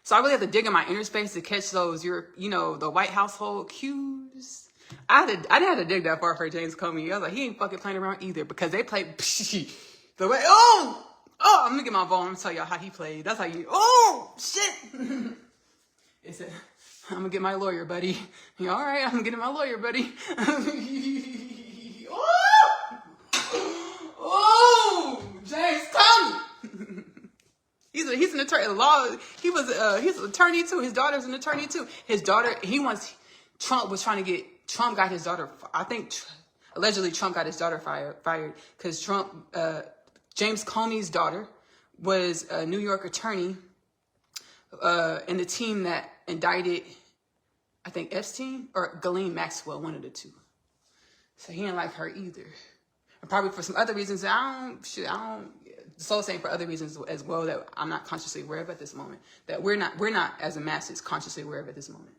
So I really have to dig in my inner space to catch those, the white household cues. I didn't have to dig that far for James Comey. I was like, he ain't fucking playing around either, because they play the way. Oh, I'm gonna get my phone. I'm gonna tell y'all how he played. That's how you. Oh shit. I'm gonna get my lawyer, buddy. All right, I'm getting my lawyer, buddy. Oh, James Comey. He's an attorney. He's an attorney too. His daughter's an attorney too. His daughter. Trump got his daughter. I think allegedly Trump got his daughter fired because James Comey's daughter was a New York attorney, and the team that indicted, I think Epstein or Ghislaine Maxwell, one of the two. So he didn't like her either. And probably for some other reasons. I don't. The soul saying for other reasons as well that I'm not consciously aware of at this moment. That we're not as a masses consciously aware of at this moment.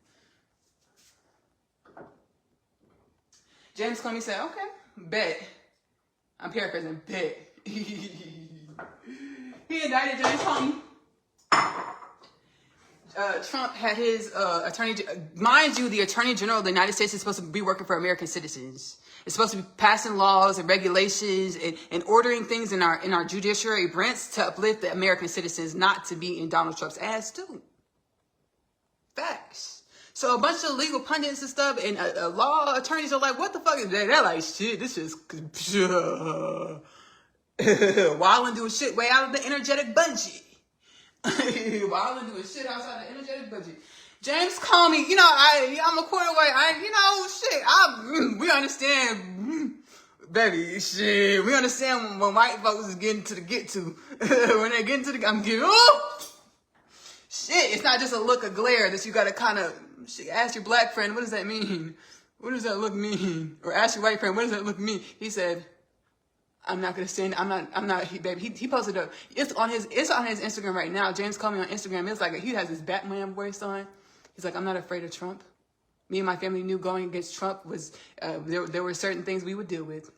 James Comey said, "Okay, bet." I'm paraphrasing. Bet. He indicted James Comey. Trump had his attorney. Mind you, the Attorney General of the United States is supposed to be working for American citizens. It's supposed to be passing laws and regulations and ordering things in our judiciary branch to uplift the American citizens, not to be in Donald Trump's ass too. Facts. So a bunch of legal pundits and stuff and law attorneys are like, what the fuck is that? They're like, shit, this is wilding doing shit way out of the energetic budget. Wilding doing shit outside the energetic budget. James Comey, you know, I'm a quarter way. We understand, baby. Shit, we understand when white folks is getting to the when they get to the, I'm getting, shit, it's not just a look of glare that you gotta kind of ask your black friend, what does that mean? What does that look mean? Or ask your white friend, what does that look mean? He said, I'm not gonna stand. I'm not. He posted up. It's on his Instagram right now. James Comey on Instagram. It's like he has his Batman voice on. He's like, I'm not afraid of Trump. Me and my family knew going against Trump was there were certain things we would deal with.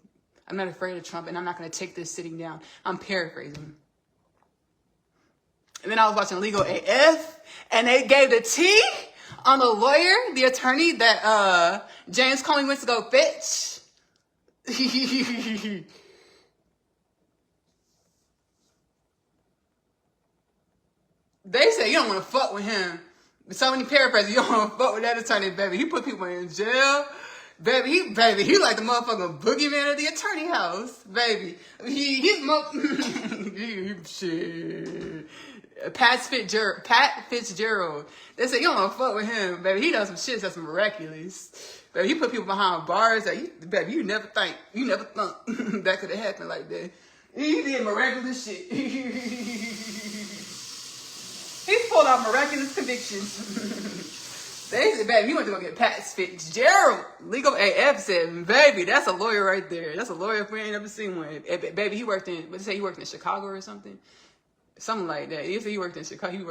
I'm not afraid of Trump, and I'm not gonna take this sitting down. I'm paraphrasing. And then I was watching Legal AF, and they gave the tea on the lawyer, the attorney that James Comey went to go fetch. They say you don't want to fuck with him. So many paraphrases, you don't want to fuck with that attorney, baby. He put people in jail. Baby, he like the motherfucking boogeyman of the attorney house. Baby. Shit. Pat Fitzgerald. They say you don't want to fuck with him, baby. He does some shit that's miraculous. Baby, he put people behind bars that you never thought that could have happened like that. He did miraculous shit. He's pulled out miraculous convictions. They said, baby, he went to go get Pat Fitzgerald. Legal AF said, baby, that's a lawyer right there. That's a lawyer if we ain't ever seen one. Baby, he worked in Chicago or something? Something like that. He said he worked in Chicago. He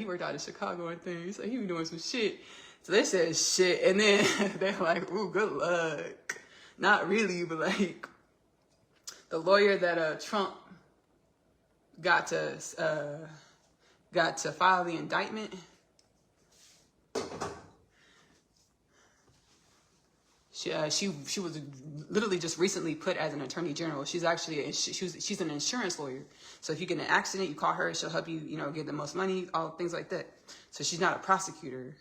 worked out in Chicago, I think. He said he was doing some shit. So they said shit. And then they're like, ooh, good luck. Not really, but like the lawyer that Trump got to file the indictment. She was literally just recently put as an attorney general. She's actually she's an insurance lawyer. So if you get in an accident, you call her. She'll help you, get the most money, all things like that. So she's not a prosecutor.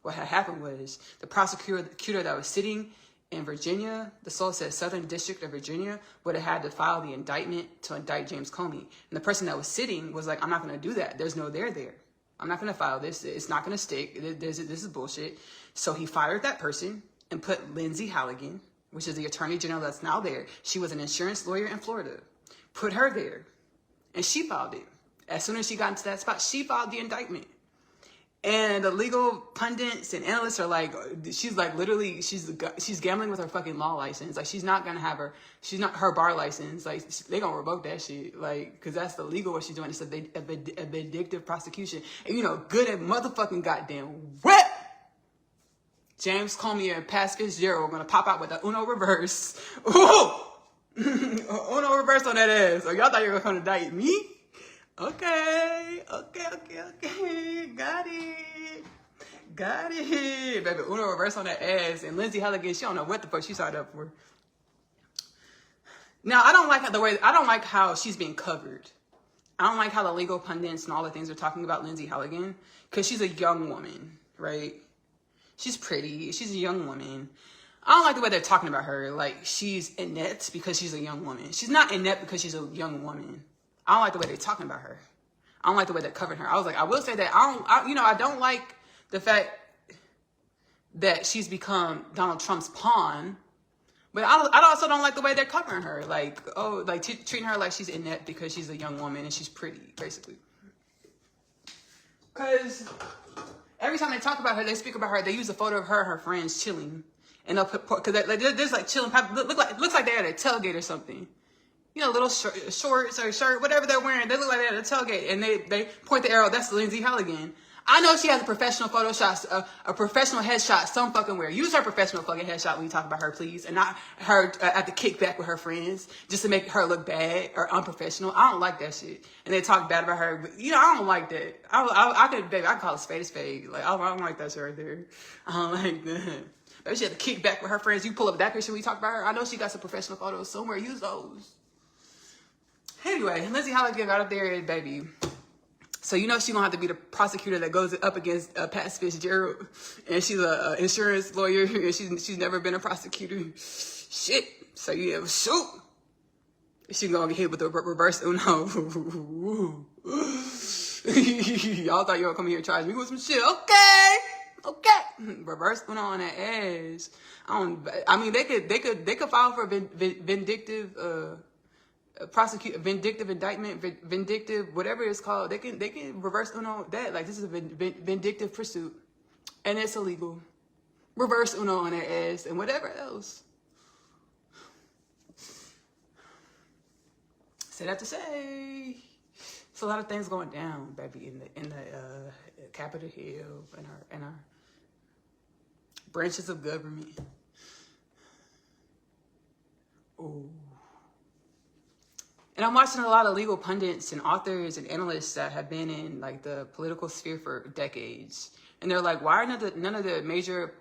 What had happened was the prosecutor that was sitting in Virginia, the soul said Southern District of Virginia, would have had to file the indictment to indict James Comey. And the person that was sitting was like, I'm not going to do that. There's no there. I'm not going to file this. It's not going to stick. This is bullshit. So he fired that person and put Lindsay Halligan, which is the attorney general that's now there. She was an insurance lawyer in Florida. Put her there. And she filed it. As soon as she got into that spot, she filed the indictment. And the legal pundits and analysts are like, she's like literally, she's gambling with her fucking law license. Like she's not gonna have her bar license. Like they gonna revoke that shit. Like, cause that's the legal what she's doing. It's a vindictive prosecution. And good at motherfucking goddamn what? James Comey and Pat Fitzgerald are gonna pop out with the Uno reverse. Ooh! Uno reverse on that ass. So y'all thought you were gonna indict me? Okay. Got it. Baby, Uno reverse on that ass. And Lindsay Halligan, she don't know what the fuck she signed up for. Now, I don't like how she's being covered. I don't like how the legal pundits and all the things are talking about Lindsay Halligan. Because she's a young woman, right? She's pretty. She's a young woman. I don't like the way they're talking about her. Like, she's inept because she's a young woman. She's not inept because she's a young woman. I don't like the way they're talking about her. I don't like the way they're covering her. I was like, I will say that I don't like the fact that she's become Donald Trump's pawn, but I also don't like the way they're covering her. Like, treating her like she's inept because she's a young woman and she's pretty, basically. Because every time they talk about her, they speak about her, they use a photo of her and her friends chilling, and they'll put because there's like chilling. Looks like they're at a tailgate or something. Little shorts or shirt, whatever they're wearing. They look like they're at a tailgate, and they point the arrow. That's Lindsay Halligan. I know she has a professional Photoshop, a professional headshot some fucking where. Use her professional fucking headshot when you talk about her, please, and not her at the kickback with her friends just to make her look bad or unprofessional. I don't like that shit. And they talk bad about her, but I don't like that. I could call it spade a spade. Like I don't like that shit right there. I don't like that. Maybe she had to kick back with her friends. You pull up that picture when you talk about her. I know she got some professional photos somewhere. Use those. Anyway, Lindsay Halligan got up there, baby, So you know she's gonna have to be the prosecutor that goes up against Pat Fitzgerald, and she's a insurance lawyer, and she's never been a prosecutor. Shit. So yeah, shoot. She's gonna get hit with the reverse Uno. Y'all thought you were coming here and charge me with some shit. Okay. Reverse Uno on that ass. I mean, they could file for vindictive vindictive indictment, vindictive, whatever it's called. They can reverse Uno that. Like, this is a vindictive pursuit, and it's illegal. Reverse Uno on that ass and whatever else. Say that to say, it's a lot of things going down, baby, in the Capitol Hill and our branches of government. Oh. And I'm watching a lot of legal pundits and authors and analysts that have been in like the political sphere for decades. And they're like, why are none of the major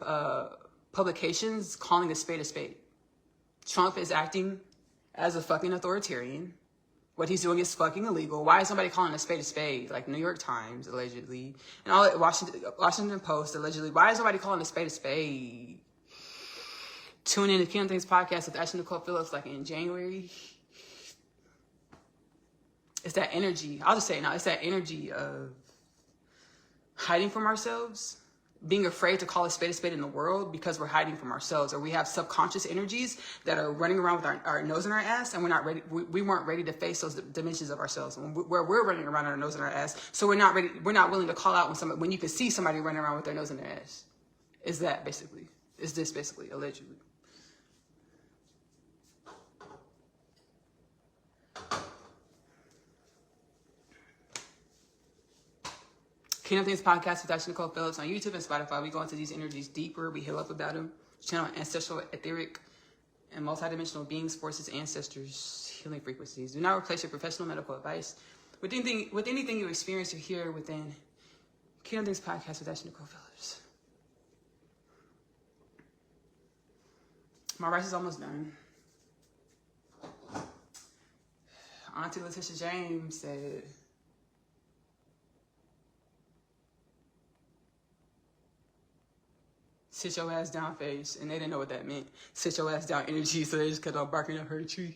publications calling a spade a spade? Trump is acting as a fucking authoritarian. What he's doing is fucking illegal. Why is somebody calling a spade, like New York Times, allegedly, and all Washington Post, allegedly? Why is somebody calling a spade a spade? Tune in to Kingdom Things podcast with Ashley-Nicole Phillips, like in January. It's that energy. I'll just say it now. It's that energy of hiding from ourselves, being afraid to call a spade in the world because we're hiding from ourselves, or we have subconscious energies that are running around with our nose in our ass, and we're not ready. We weren't ready to face those dimensions of ourselves where we're running around our nose in our ass. So we're not ready. We're not willing to call out when you can see somebody running around with their nose in their ass. Is that basically? Is this basically allegedly? Kingdom Things podcast with Ashley-Nicole Phillips on YouTube and Spotify. We go into these energies deeper. We heal up about them. Channel ancestral, etheric, and multidimensional beings, forces, ancestors, healing frequencies. Do not replace your professional medical advice with anything you experience or hear within Kingdom Things podcast with Ashley-Nicole Phillips. My rice is almost done. Auntie Leticia James said, sit your ass down face, and they didn't know what that meant. Sit your ass down energy, so they just kept on barking up her tree.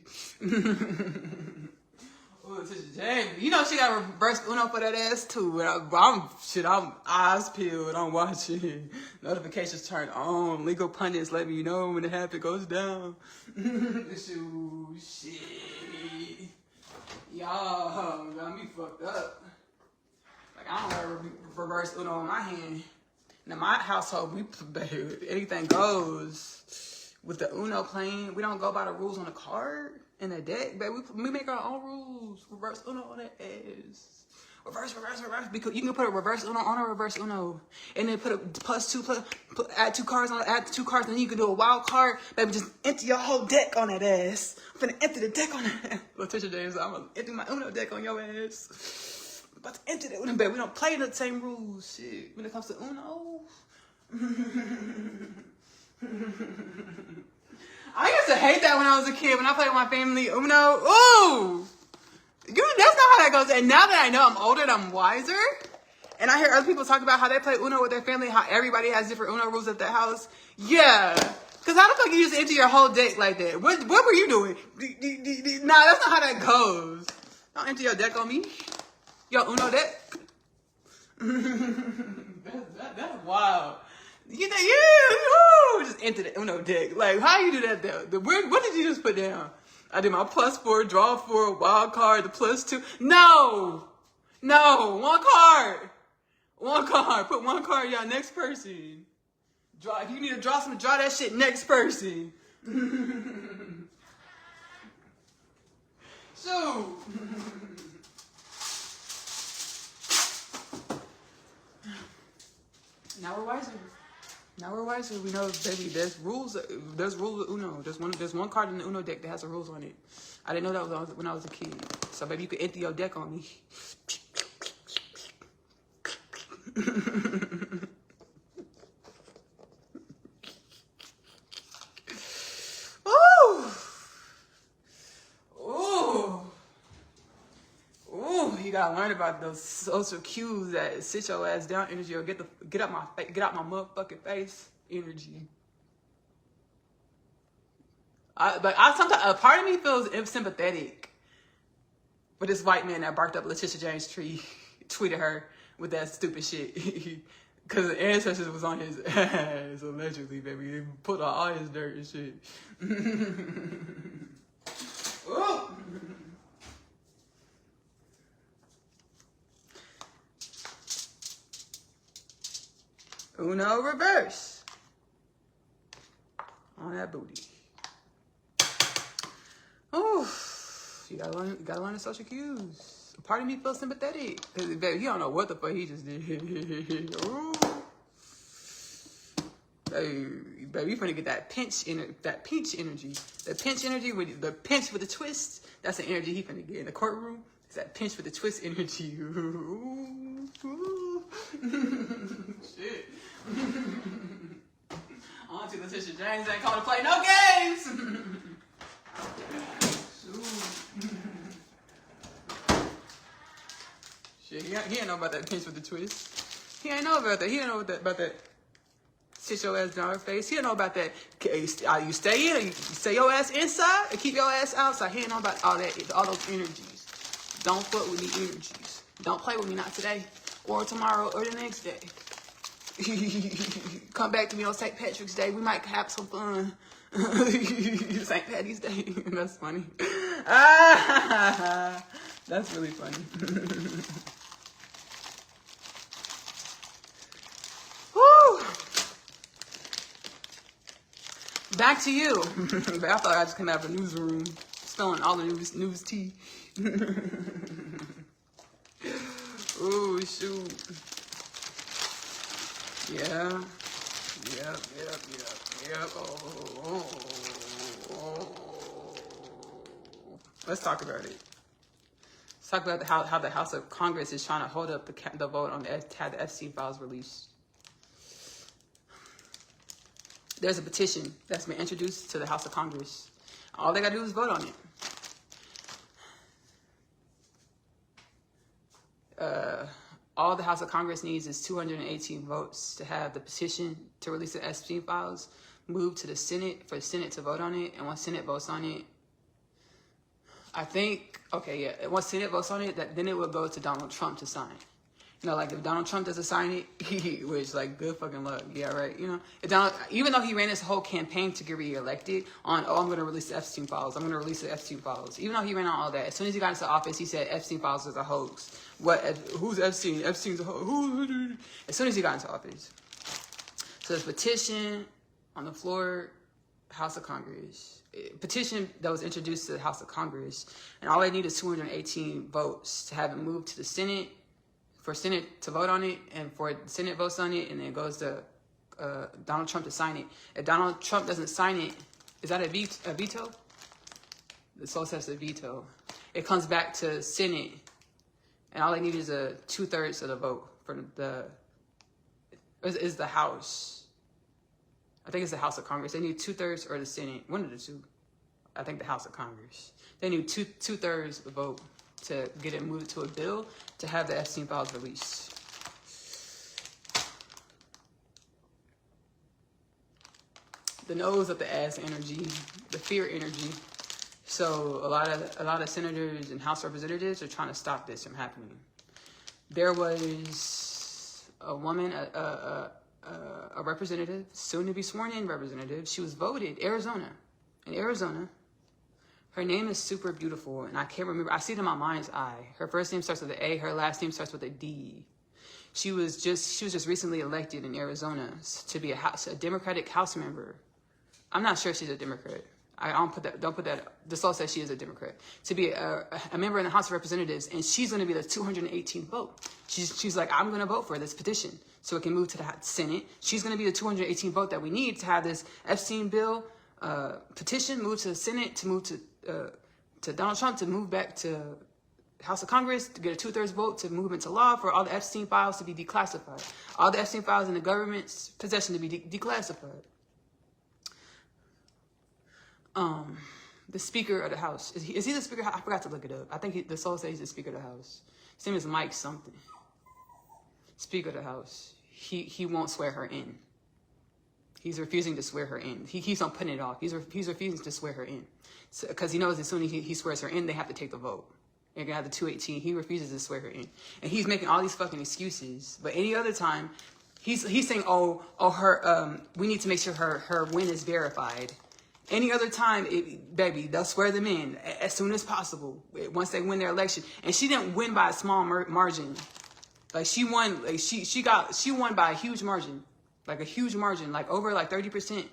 Oh, Leticia James, you know she got reverse Uno for that ass too. I'm eyes peeled, I'm watching. Notifications turned on. Legal pundits let me know when the habit goes down. Shit. Y'all got me fucked up. Like, I don't have reverse Uno in my hand. In my household, anything goes. With the Uno playing, we don't go by the rules on the card and the deck, baby. We make our own rules. Reverse Uno on the ass. Reverse. Because you can put a reverse Uno on a reverse Uno, and then put a add two cards, and then you can do a wild card, baby. Just empty your whole deck on that ass. I'm finna empty the deck on that ass. Leticia James, I'm gonna empty my Uno deck on your ass. About to empty that Uno, baby. We don't play the same rules, shit. When it comes to Uno. I used to hate that when I was a kid. When I played with my family, Uno. Ooh! That's not how that goes. And now that I know I'm older and I'm wiser, and I hear other people talk about how they play Uno with their family, how everybody has different Uno rules at their house. Yeah. Because how the fuck you just empty your whole deck like that? What were you doing? Nah, that's not how that goes. Don't empty your deck on me. Yo, Uno deck. That's wild. You just empty the Uno deck. Like, how you do that though? What did you just put down? I did my +4, draw 4, wild card, the +2. No, one card. Put one card, y'all. Next person. Draw. If you need to draw something, draw that shit. Next person. So. Now we're wiser. We know, baby, there's rules of Uno. There's one card in the Uno deck that has the rules on it. I didn't know that when I was a kid. So, baby, you could empty your deck on me. Ooh, you gotta learn about those social cues that sit your ass down energy, or get out my motherfucking face energy. But sometimes a part of me feels sympathetic with this white man that barked up Leticia James' tree, tweeted her with that stupid shit. Because the ancestors was on his ass, allegedly, baby. They put on all his dirt and shit. Ooh. Uno reverse on that booty. Ooh, you gotta learn the social cues. A part of me feels sympathetic, cause baby, he don't know what the fuck he just did. Ooh. Baby, you finna get that pinch energy. That pinch energy with the pinch with the twist. That's the energy he finna get in the courtroom. It's that pinch with the twist energy. Ooh. Ooh. Shit. Auntie Leticia James ain't called to play no games. Shit, he ain't know about that pinch with the twist. He ain't know about that. He ain't know about that. Sit your ass down her face. He don't know about that. You stay in, or you stay your ass inside, or keep your ass outside. He ain't know about all that, all those energies. Don't fuck with me energies. Don't play with me, not today, or tomorrow, or the next day. Come back to me on St. Patrick's Day. We might have some fun. St. Patty's Day. That's funny. That's really funny. Woo! Back to you. I thought I just came out of a newsroom, spilling all the news tea. Ooh, shoot. Yeah. Yep. Oh. Let's talk about it. Let's talk about how the House of Congress is trying to hold up the vote on to have the Epstein files released. There's a petition that's been introduced to the House of Congress. All they gotta do is vote on it. All the House of Congress needs is 218 votes to have the petition to release the Epstein files moved to the Senate for the Senate to vote on it. And once Senate votes on it, once Senate votes on it, then it will go to Donald Trump to sign. You know, like if Donald Trump doesn't sign it, which like good fucking luck. Yeah, right. You know, even though he ran his whole campaign to get reelected on, I'm going to release the Epstein files. I'm going to release the Epstein files. Even though he ran on all that, as soon as he got into office, he said Epstein files is a hoax. Who's Epstein? Epstein's a hoax. As soon as he got into office. So there's a petition on the floor, House of Congress. Petition that was introduced to the House of Congress. And all they need is 218 votes to have it moved to the Senate, for Senate to vote on it, and for the Senate votes on it, and then it goes to Donald Trump to sign it. If Donald Trump doesn't sign it, is that a veto? The soul says a veto. It comes back to Senate, and all they need is a 2/3 of the vote for is the House. I think it's the House of Congress. They need 2/3 or the Senate, one of the two. I think the House of Congress. They need 2/3 of the vote to get it moved to a bill to have the Epstein files released. The nose of the ass energy, the fear energy. So a lot of senators and House representatives are trying to stop this from happening. There was a woman, a representative, soon to be sworn in representative. She was voted in Arizona. Her name is super beautiful, and I can't remember. I see it in my mind's eye. Her first name starts with an A. Her last name starts with a D. She was just recently elected in Arizona to be a Democratic House member. I'm not sure if she's a Democrat. Don't put that. The soul says she is a Democrat. To be a member in the House of Representatives, and she's going to be the 218th vote. She's like, I'm going to vote for this petition so it can move to the Senate. She's going to be the 218th vote that we need to have this Epstein bill petition moved to the Senate, to move to Donald Trump, to move back to House of Congress, to get a 2/3 vote to move into law, for all the Epstein files to be declassified. All the Epstein files in the government's possession to be declassified. The Speaker of the House. Is he the Speaker? I forgot to look it up. I think the soul says he's the Speaker of the House. His name is Mike something. Speaker of the House. He won't swear her in. He's refusing to swear her in. He keeps on putting it off. He's refusing to swear her in. Because he knows as soon as he swears her in, they have to take the vote. They're going to have the 218. He refuses to swear her in. And he's making all these fucking excuses. But any other time, he's saying, we need to make sure her win is verified. Any other time, baby, they'll swear them in as soon as possible once they win their election. And she didn't win by a small margin. Like she won, like she won by a huge margin, like a huge margin, like over like 30%.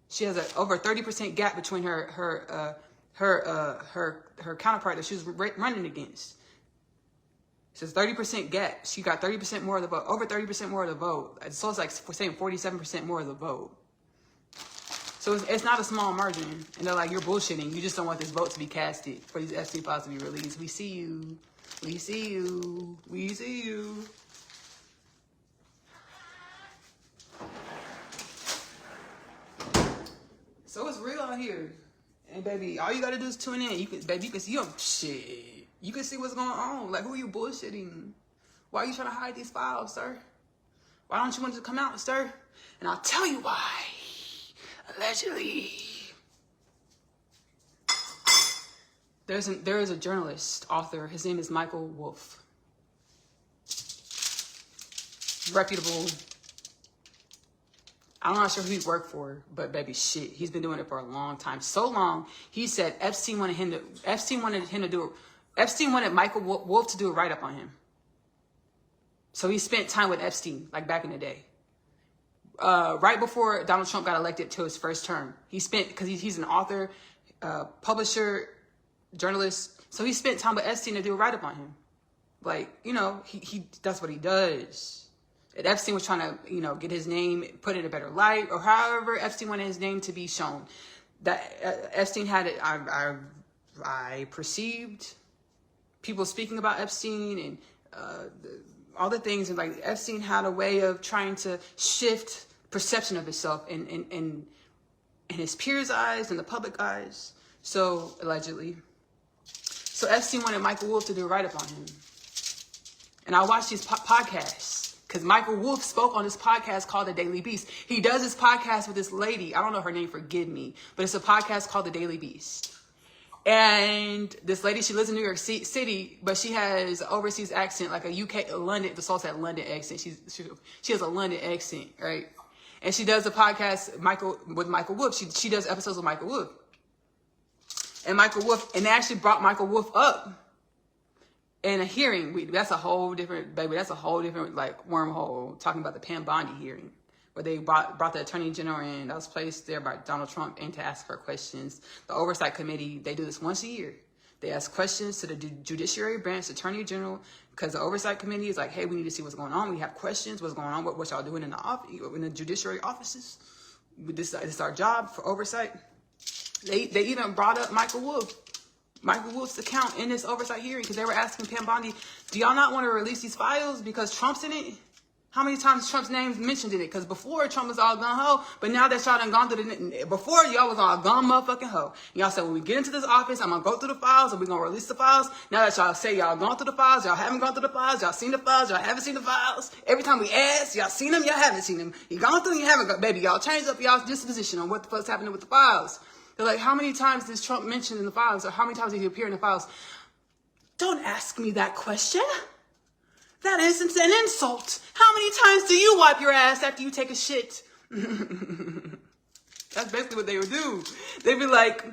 She has over 30% gap between her counterpart that she was running against. So it's 30% gap. She got 30% more of the vote, over 30% more of the vote. So it's like we're saying 47% more of the vote. So it's not a small margin. And they're like, you're bullshitting. You just don't want this vote to be casted for these Epstein files to be released. We see you. We see you. We see you. So it's real out here. And baby, all you gotta do is tune in. You can see shit. You can see what's going on. Like, who are you bullshitting? Why are you trying to hide these files, sir? Why don't you want it to come out, sir? And I'll tell you why. Allegedly. There is a journalist, author. His name is Michael Wolff. Reputable. I'm not sure who he worked for, but baby, shit, he's been doing it for a long time. So long, he said Epstein wanted Michael Wolff to do a write-up on him. So he spent time with Epstein, like back in the day. Right before Donald Trump got elected to his first term. Because he's an author, publisher, journalist. So he spent time with Epstein to do a write-up on him. Like, he that's what he does. And Epstein was trying to, get his name put in a better light, or however Epstein wanted his name to be shown. That Epstein had it. I perceived people speaking about Epstein and all the things, and like Epstein had a way of trying to shift perception of himself in his peers' eyes and the public eyes. So allegedly, so Epstein wanted Michael Wolff to do a write-up on him, and I watched these podcasts. Because Michael Wolff spoke on this podcast called The Daily Beast. He does this podcast with this lady. I don't know her name, forgive me. But it's a podcast called The Daily Beast. And this lady, she lives in New York City, but she has an overseas accent, like a London, the soul said London accent. She has a London accent, right? And she does a podcast with Michael Wolff. She does episodes with Michael Wolff. And they actually brought Michael Wolff up. In a hearing, that's a whole different like wormhole, talking about the Pam Bondi hearing, where they brought the Attorney General in, that was placed there by Donald Trump, in to ask her questions. The Oversight Committee, they do this once a year. They ask questions to the Judiciary Branch, Attorney General, because the Oversight Committee is like, hey, we need to see what's going on. We have questions, what's going on, what y'all doing in the judiciary offices. This is our job for oversight. They even brought up Michael Wolff's account in this oversight hearing, because they were asking Pam Bondi, do y'all not want to release these files because Trump's in it? How many times Trump's name mentioned in it? Because before, Trump was all gun-ho, but now that y'all done gone through before, y'all was all gun motherfucking ho. Y'all said, when we get into this office, I'm going to go through the files and we're going to release the files. Now that y'all say y'all gone through the files, y'all haven't gone through the files, y'all seen the files, y'all haven't seen the files. Every time we ask, y'all seen them, y'all haven't seen them. You gone through them, you haven't gone. Baby, y'all changed up y'all's disposition on what the fuck's happening with the files. They're like, how many times does Trump mention in the files, or how many times did he appear in the files? Don't ask me that question. That isn't an insult. How many times do you wipe your ass after you take a shit? That's basically what they would do. They'd be like,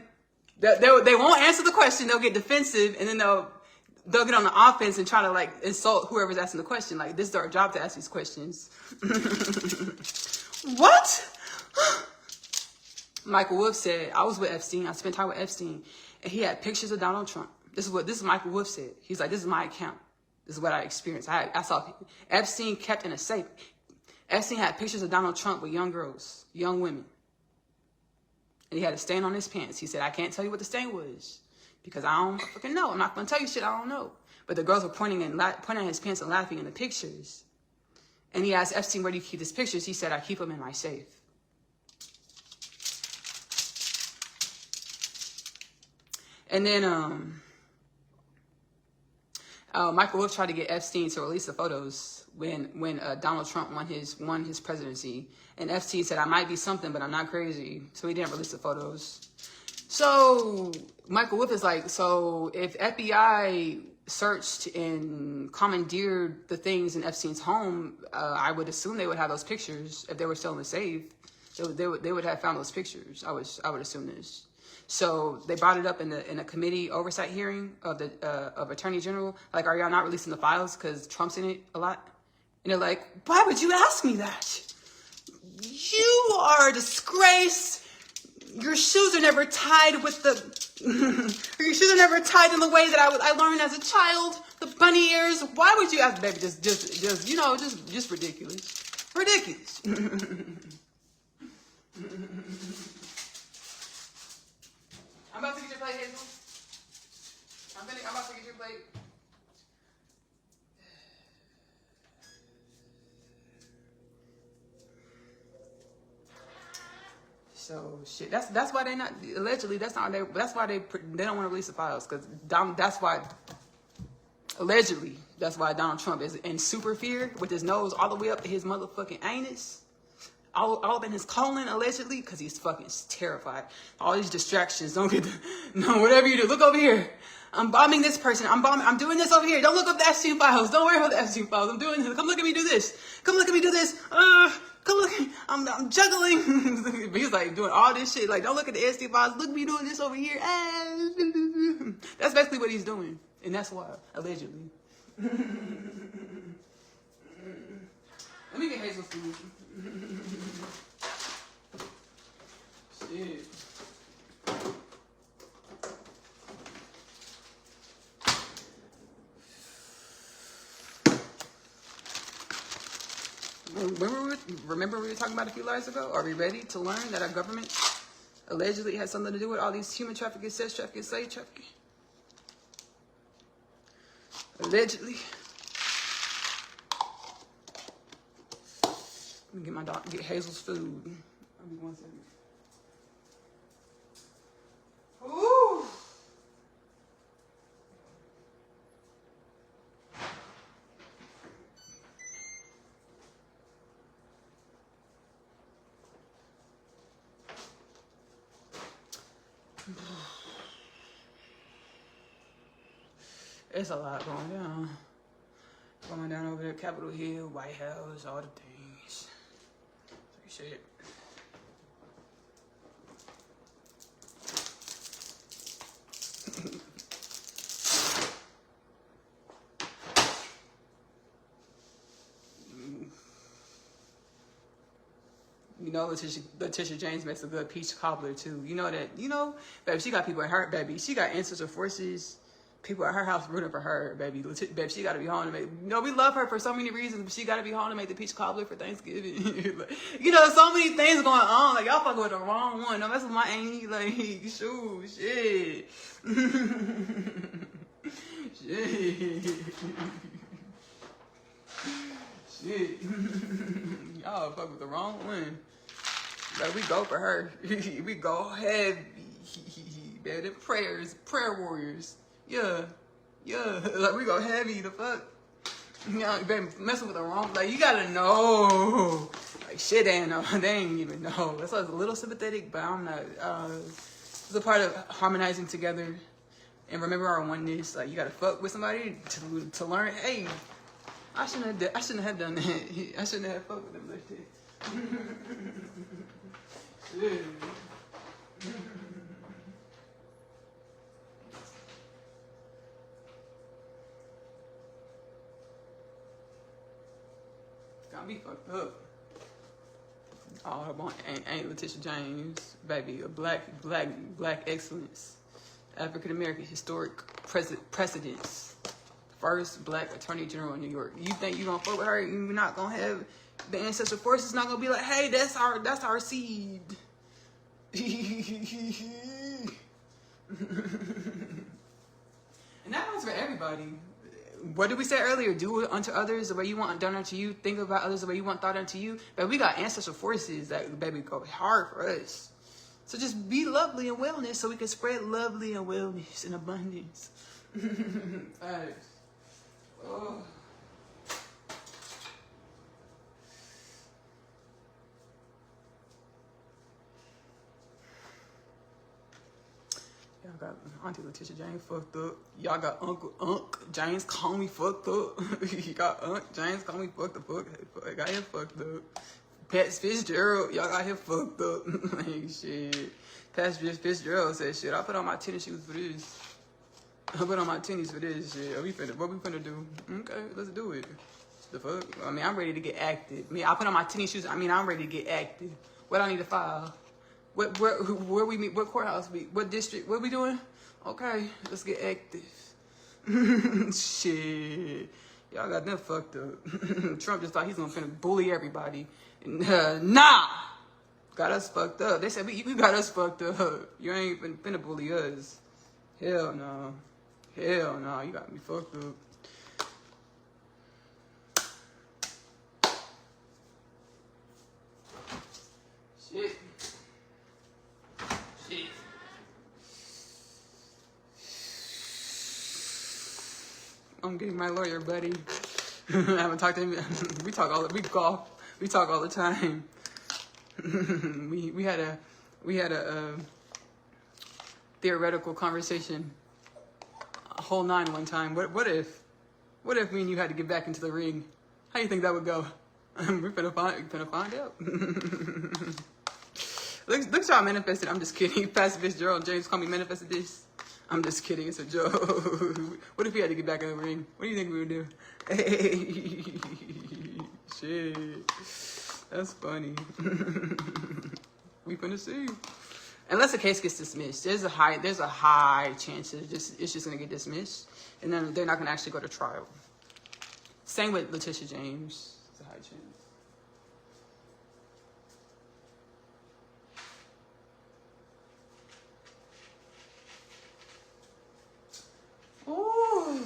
they won't answer the question. They'll get defensive, and then they'll get on the offense and try to like insult whoever's asking the question. Like, this is our job to ask these questions. What? Michael Wolff said, I was with Epstein. I spent time with Epstein. And he had pictures of Donald Trump. This is Michael Wolff said. He's like, this is my account. This is what I experienced. I saw Epstein kept in a safe. Epstein had pictures of Donald Trump with young girls, young women. And he had a stain on his pants. He said, I can't tell you what the stain was because I don't fucking know. I'm not going to tell you shit I don't know. But the girls were pointing at his pants and laughing in the pictures. And he asked Epstein, where do you keep his pictures? He said, I keep them in my safe. And then Michael Wolff tried to get Epstein to release the photos when Donald Trump won his presidency, and Epstein said, "I might be something, but I'm not crazy," so he didn't release the photos. So Michael Wolff is like, so if FBI searched and commandeered the things in Epstein's home, I would assume they would have those pictures if they were still in the safe. They would have found those pictures. I would assume this. So they brought it up in a committee oversight hearing of the Attorney General. Like, are y'all not releasing the files because Trump's in it a lot? And they're like, why would you ask me that? You are a disgrace. Your shoes are never tied with the. Your shoes are never tied in the way that I learned as a child. The bunny ears. Why would you ask, baby? Just ridiculous. Ridiculous. I'm about to get your plate, Hazel. I'm about to get your plate. So shit. That's why they not allegedly. That's why they don't want to release the files because that's why allegedly that's why Donald Trump is in super fear with his nose all the way up to his motherfucking anus. All up in his colon, allegedly, because he's fucking terrified. All these distractions. Don't get no, whatever you do. Look over here. I'm bombing this person. I'm doing this over here. Don't look up the Epstein files. Don't worry about the Epstein files. I'm doing this. Come look at me do this. Come look at me do this. Come look at me. I'm juggling. He's like doing all this shit. Like, don't look at the Epstein files. Look at me doing this over here. That's basically what he's doing. And that's why, allegedly. Let me get Hazel's food. Shit. Remember we were talking about a few lives ago? Are we ready to learn that our government allegedly has something to do with all these human trafficking, sex trafficking, slave trafficking? Allegedly. Let me get Hazel's food. Give me 1 second. Ooh. It's a lot going down. Going down over there, Capitol Hill, White House, all the things. Shit. You know, Leticia James makes a good peach cobbler too. You know that, baby, she got people in her, baby. She got ancestral forces, people at her house rooting for her, baby. Baby, she got to be home to make, we love her for so many reasons, but she got to be home to make the peach cobbler for Thanksgiving. So many things going on. Like, y'all fucking with the wrong one. Don't mess with my auntie. Like, shoot, shit. Shit. Y'all fuck with the wrong one. Like, we go for her. We go heavy. Baby, prayers, prayer warriors. Yeah. Like, we go heavy, the fuck. Baby, messing with the wrong, like, you gotta know. Like, shit, they ain't even know. That's why I was a little sympathetic, but I'm not. It's a part of harmonizing together and remember our oneness. Like, you gotta fuck with somebody to learn, hey, I shouldn't have done that. I shouldn't have fucked with them like that. Shit. Got me fucked up. All I want ain't Leticia James, baby. A black excellence, African American historic precedence. First black attorney general in New York. You think you gonna fuck with her? You're not gonna have the ancestral forces. Not gonna be like, hey, that's our seed. And that one's for everybody. What did we say earlier? Do it unto others the way you want done unto you. Think about others the way you want thought unto you. But we got ancestral forces that, baby, go hard for us. So just be lovely and wellness so we can spread lovely and wellness and abundance. Thanks. Oh. Y'all got Auntie Leticia James fucked up. Y'all got Uncle James call me fucked up. You got James call me fucked up. I got him fucked up. Pat Fitzgerald, y'all got him fucked up. Like shit. Pat Fitzgerald said shit. I put on my tennis shoes for this. I put on my tennis for this shit. What we finna do? Okay, let's do it. The fuck? I mean, I'm ready to get active. I mean, I put on my tennis shoes. I mean, I'm ready to get active. What I need to file? Where we meet? What courthouse we? What district? What we doing? Okay, let's get active. Shit, y'all got them fucked up. Trump just thought he's gonna finna bully everybody. Nah, got us fucked up. They said we got us fucked up. You ain't finna bully us. Hell no. Hell no. You got me fucked up. Shit. I'm getting my lawyer, buddy. I haven't talked to him. We talk all the time. we had a theoretical conversation, a whole 9 one time. What if me and you had to get back into the ring? How do you think that would go? We're gonna find out. Look how I manifested. I'm just kidding. Pastor Fitzgerald James called me manifested this. I'm just kidding. It's a joke. What if we had to get back in the ring? What do you think we would do? Hey, shit. That's funny. We finna see. Unless the case gets dismissed, there's a high chance it's just gonna get dismissed, and then they're not gonna actually go to trial. Same with Leticia James. It's a high chance. Ooh.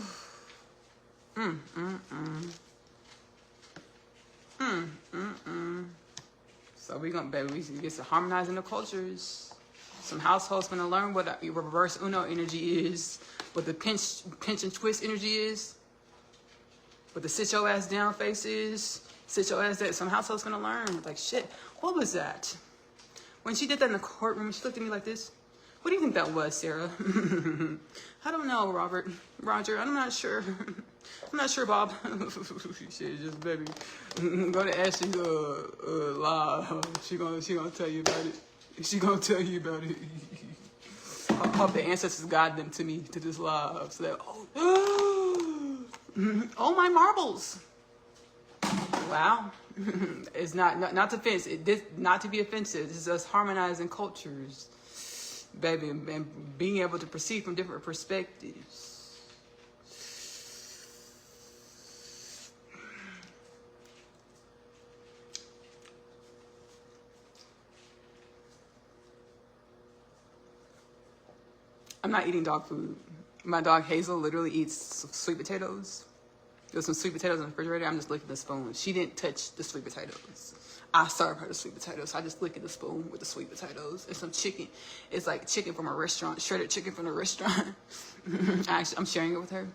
So we get to harmonizing the cultures. Some households gonna learn what reverse Uno energy is, what the pinch and twist energy is, what the sit your ass down face is, sit your ass down. Some households gonna learn. Like shit, what was that? When she did that in the courtroom, she looked at me like this. What do you think that was, Sarah? I don't know, Roger, I'm not sure. I'm not sure, Bob. Shit, just baby. Go to Ashley live. She gonna tell you about it. She gonna tell you about it. I hope the ancestors guide them to me to this live. So that oh my marbles. Wow. It's not to offense. Not to be offensive. This is us harmonizing cultures. Baby, and being able to perceive from different perspectives. I'm not eating dog food. My dog Hazel literally eats sweet potatoes. There's some sweet potatoes in the refrigerator. I'm just licking the spoon. She didn't touch the sweet potatoes. I serve her the sweet potatoes. So I just lick at the spoon with the sweet potatoes and some chicken. It's like chicken from a restaurant, shredded chicken from a restaurant. I'm sharing it with her.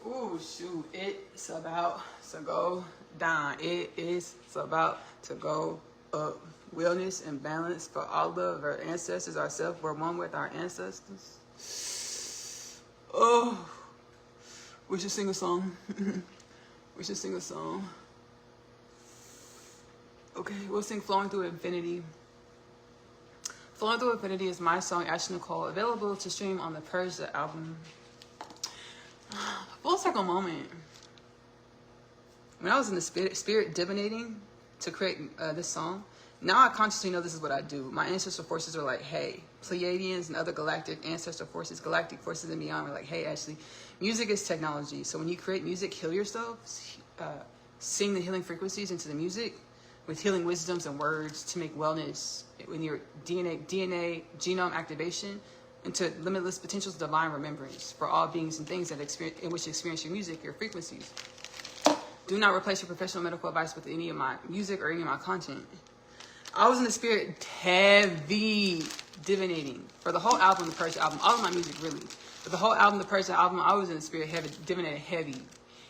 Ooh, shoot. It's about to go down. It is about to go up. Wellness and balance for all of our ancestors, ourselves. We're one with our ancestors. Oh. We should sing a song. We should sing a song. Okay, we'll sing Flowing Through Infinity. Flowing Through Infinity is my song, Ashley-Nicole, available to stream on the Purge the album. Full circle moment. When I was in the spirit divinating to create this song, now I consciously know this is what I do. My ancestral forces are like, hey, Pleiadians and other galactic ancestral forces, galactic forces and beyond are like, hey, Ashley, music is technology. So when you create music, heal yourself, sing the healing frequencies into the music with healing wisdoms and words to make wellness in your DNA genome activation into limitless potentials of divine remembrance for all beings and things that in which experience your music, your frequencies. Do not replace your professional medical advice with any of my music or any of my content. I was in the spirit heavy divinating. For the whole album, the Precursor album, all of my music really. For the whole album, the Precursor album, I was in the spirit heavy, divinating heavy.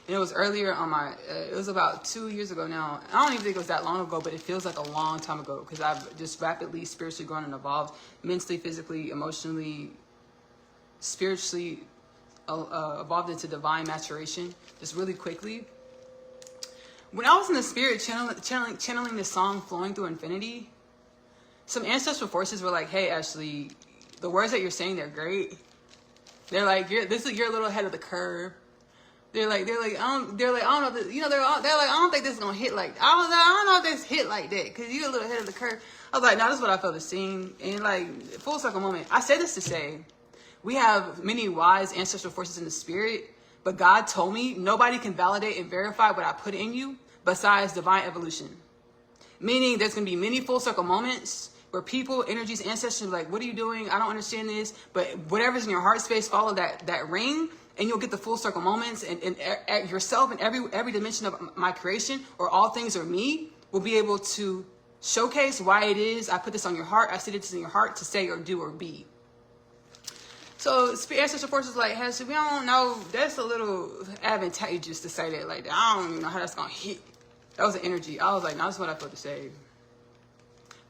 And it was earlier on my, it was about 2 years ago now. I don't even think it was that long ago, but it feels like a long time ago because I've just rapidly spiritually grown and evolved mentally, physically, emotionally, spiritually, evolved into divine maturation just really quickly. When I was in the spirit channeling this song Flowing Through Infinity, some ancestral forces were like, hey, Ashley, the words that you're saying, they're great. They're like, you're a little ahead of the curve. They're like, I don't know, you know, they're like, I don't think this is gonna hit like, I don't know if this hit like that, because you're a little ahead of the curve. I was like, no, this is what I felt to sing. And like, full circle moment. I say this to say, we have many wise ancestral forces in the spirit, but God told me nobody can validate and verify what I put in you besides divine evolution. Meaning there's gonna be many full circle moments where people, energies, ancestors are like, what are you doing? I don't understand this. But whatever's in your heart space, follow that ring, and you'll get the full circle moments, and at yourself and every dimension of my creation, or all things or me, will be able to showcase why it is I put this on your heart. I said it's in your heart to say or do or be. So ancestral forces like, hey, we don't know. That's a little advantageous to say that like that. I don't even know how that's gonna hit. That was the energy. I was like, no, that's what I felt to say.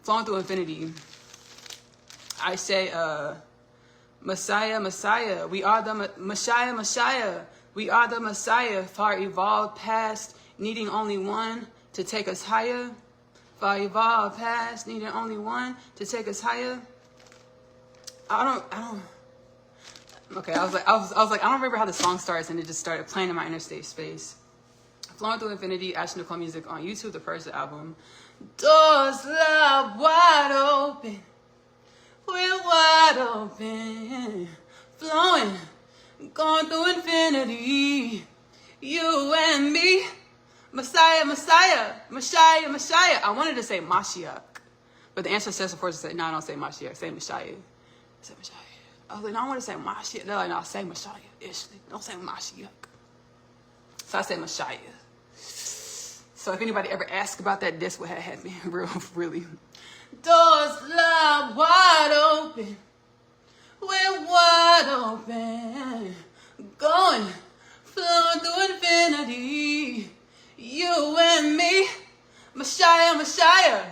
Flowing through infinity. I say, Messiah, Messiah, we are the Messiah, Messiah. We are the Messiah, far evolved past, needing only one to take us higher. Far evolved past, needing only one to take us higher. I don't. Okay, I was like, I don't remember how the song starts, and it just started playing in my interstate space. Flowing Through Infinity, Ashley-Nicole music on YouTube, the Precursor album. Doors lie wide open. We're wide open, flowing, going through infinity. You and me, Messiah, Messiah, Messiah, Messiah. I wanted to say Mashiach, but the ancestral forces said, no, don't say Mashiach, say Messiah. I said Messiah. I was like, no, I want to say Mashiach. They're like, no, say Messiah, Ashley. Don't say Mashiach. So I said Messiah. So if anybody ever asks about that, that's what had happened, really. Doors lie wide open. We're wide open. Going, flowing through infinity. You and me, Messiah, Messiah.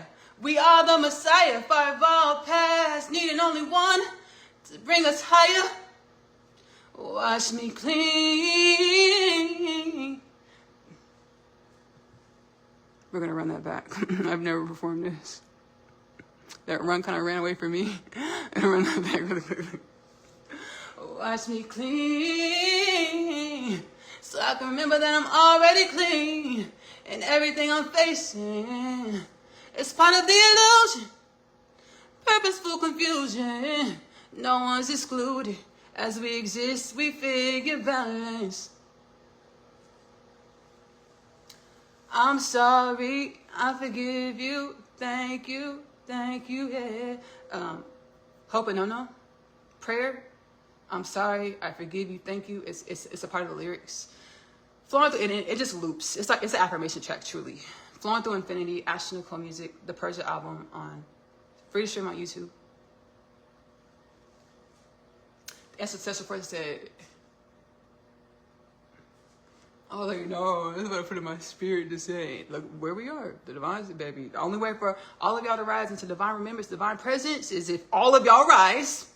We are the Messiah, far evolved past, needing only one to bring us higher. Wash me clean. We're gonna run that back. I've never performed this. That run kind of ran away from me. And run that back really quickly. Wash me clean, so I can remember that I'm already clean, and everything I'm facing is part of the illusion. Purposeful confusion. No one's excluded. As we exist, we figure balance. I'm sorry, I forgive you, thank you, yeah. Hope and no, prayer, I'm sorry, I forgive you, thank you. It's a part of the lyrics. Flowing through, and it just loops. It's an affirmation track, truly. Flowing Through Infinity, Ashley-Nicole music, the Precursor album on free to stream on YouTube. The ancestral person said, I was like, no, this is what I put in my spirit to say. Look, where we are, the divine, baby. The only way for all of y'all to rise into divine remembrance, divine presence, is if all of y'all rise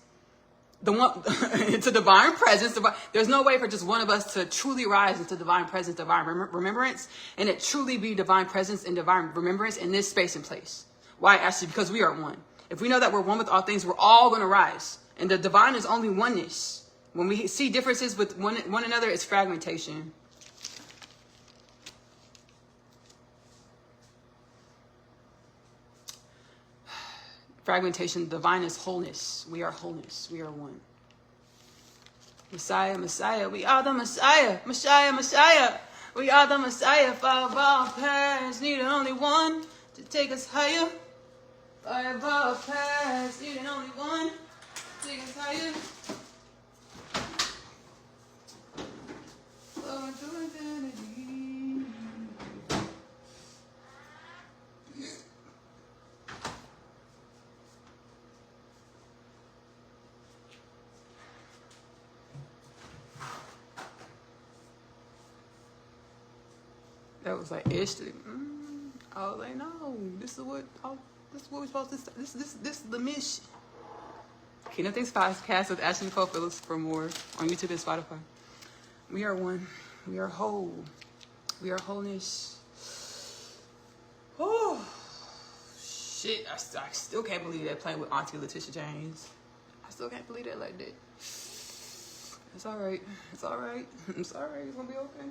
into divine presence. There's no way for just one of us to truly rise into divine presence, divine remembrance, and it truly be divine presence and divine remembrance in this space and place. Why? Actually, because we are one. If we know that we're one with all things, we're all going to rise. And the divine is only oneness. When we see differences with one another, it's fragmentation. Fragmentation, divine is wholeness. We are wholeness. We are one. Messiah, Messiah. We are the Messiah. Messiah, Messiah. We are the Messiah. Far above past, needing only one to take us higher. Far above past, needing only one to take us higher. Flowing through infinity. That was like Ashley. I was like, no, this is what we're supposed to. This is the mission. Kingdom Things Podcast with Ashley-Nicole Phillips for more on YouTube and Spotify. We are one. We are whole. We are wholeness. Oh, shit. I still can't believe that playing with Auntie Leticia James. I still can't believe that like that. It's all right. It's all right. It's all right. It's going to be okay.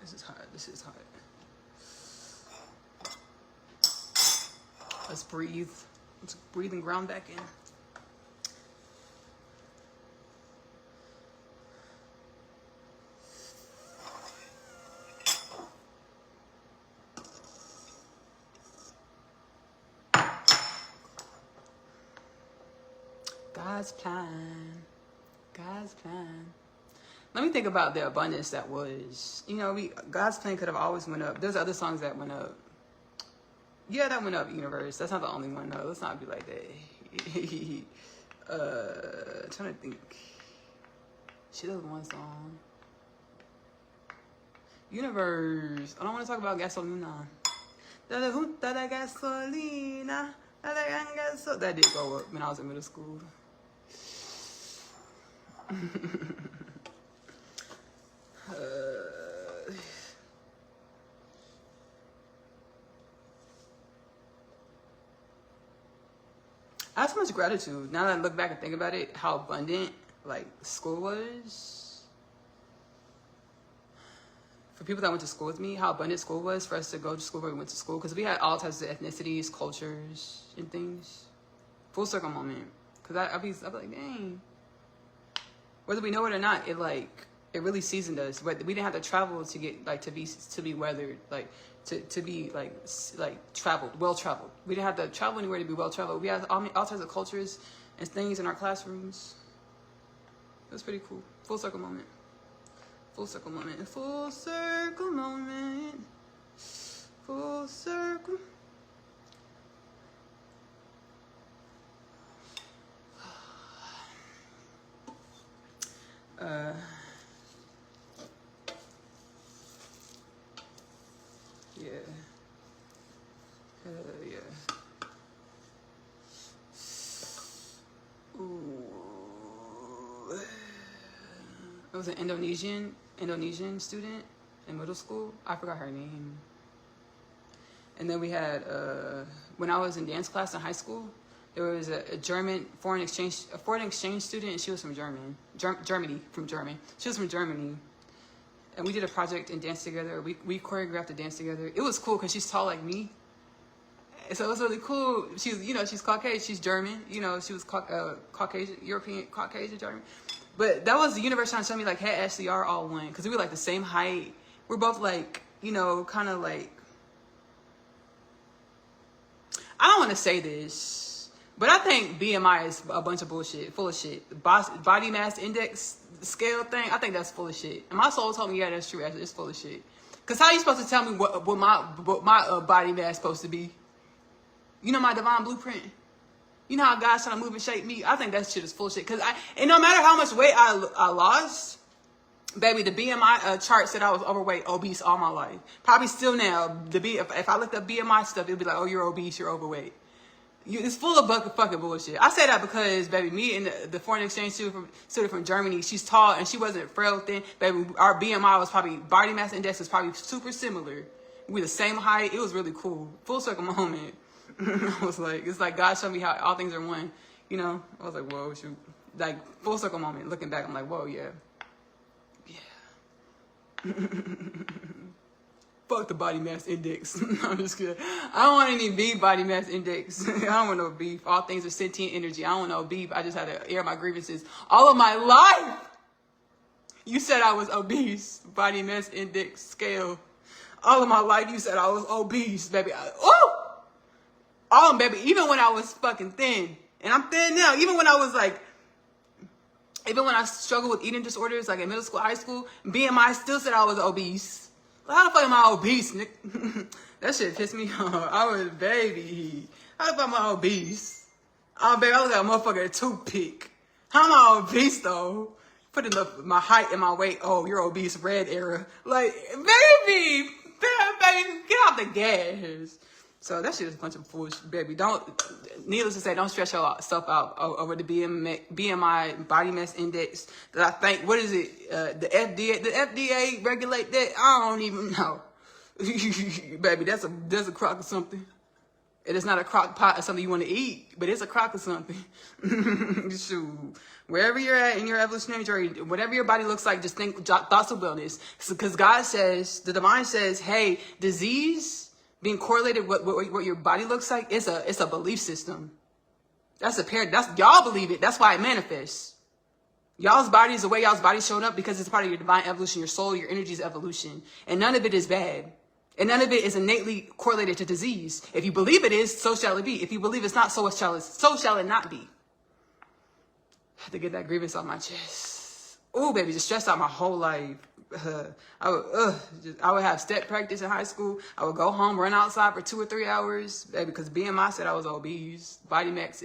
This is hot. This is hot. Let's breathe. Let's breathe and ground back in. God's plan. God's plan. Let me think about the abundance that was. You know, God's plan could have always went up. There's other songs that went up. Yeah, that went up, Universe. That's not the only one, though. Let's not be like that. Trying to think. She does one song. Universe. I don't want to talk about Gasolina. Gasolina. That did go up when I was in middle school. I have so much gratitude now that I look back and think about it, how abundant like school was for people that went to school with me, how abundant school was for us to go to school where we went to school, because we had all types of ethnicities, cultures, and things. Full circle moment, because I'd be like, dang, whether we know it or not, it really seasoned us. But we didn't have to travel to get like to be weathered, like to be like traveled, well traveled. We didn't have to travel anywhere to be well traveled. We had all types of cultures and things in our classrooms. It was pretty cool. Full circle moment. Full circle moment. Full circle moment. Full circle. Yeah. Ooh. It was an Indonesian student in middle school. I forgot her name. And then we had when I was in dance class in high school, there was a German foreign exchange student, and she was from Germany. She was from Germany. And we did a project in dance together. We choreographed a dance together. It was cool because she's tall like me. So it was really cool. She's Caucasian. She's German. She was Caucasian, European, Caucasian, German. But that was the universe trying to show me, like, hey, Ashley, are all one. Because we were, like, the same height. We're both, like, kind of, like... I don't want to say this, but I think BMI is a bunch of bullshit, full of shit. Body mass index scale thing, I think that's full of shit. And my soul told me, yeah, that's true. It's full of shit. Because how are you supposed to tell me what my body mass is supposed to be? My divine blueprint. You know how God's trying to move and shape me? I think that shit is full shit. And no matter how much weight I lost, baby, the BMI chart said I was overweight, obese all my life. Probably still now. If I looked up BMI stuff, it'd be like, oh, you're obese, you're overweight. It's full of fucking bullshit. I say that because, baby, me and the foreign exchange student from Germany, she's tall and she wasn't frail thin. Baby, our BMI was probably, body mass index was probably super similar. We the same height. It was really cool. Full circle moment. I was like, it's like God showed me how all things are one. I was like, whoa, shoot. Like, full circle moment. Looking back, I'm like, whoa, yeah. Yeah. Fuck the body mass index. I'm just kidding. I don't want any beef body mass index. I don't want no beef. All things are sentient energy. I don't want no beef. I just had to air my grievances all of my life. You said I was obese. Body mass index scale. All of my life you said I was obese, baby. Baby, even when I was fucking thin. And I'm thin now. Even when I struggled with eating disorders, like in middle school, high school, BMI still said I was obese. How the fuck am I obese, Nick? That shit pissed me off. I was, baby. How the fuck am I obese? Oh, baby, I look like a motherfucking toothpick. How am I obese, though? Putting my height and my weight. Oh, you're obese, red era. Like, baby, get off the gas. So that shit is a bunch of foolish, baby. Needless to say, don't stress yourself out over the BMI, body mass index. That I think, what is it? The FDA regulate that? I don't even know. Baby, that's a crock of something. It is not a crock pot of something you want to eat, but it's a crock of something. Shoot. Wherever you're at in your evolutionary journey, whatever your body looks like, just think thoughts of wellness. Because God says, the divine says, hey, disease being correlated with what your body looks like, it's a belief system. That's y'all believe it. That's why it manifests. Y'all's body is the way y'all's body showed up because it's part of your divine evolution, your soul, your energy's evolution. And none of it is bad. And none of it is innately correlated to disease. If you believe it is, so shall it be. If you believe it's not, so shall it not be. I had to get that grievance off my chest. Oh, baby, just stressed out my whole life. I would have step practice in high school. I would go home, run outside for 2 or 3 hours, baby, because BMI said I was obese. Body mass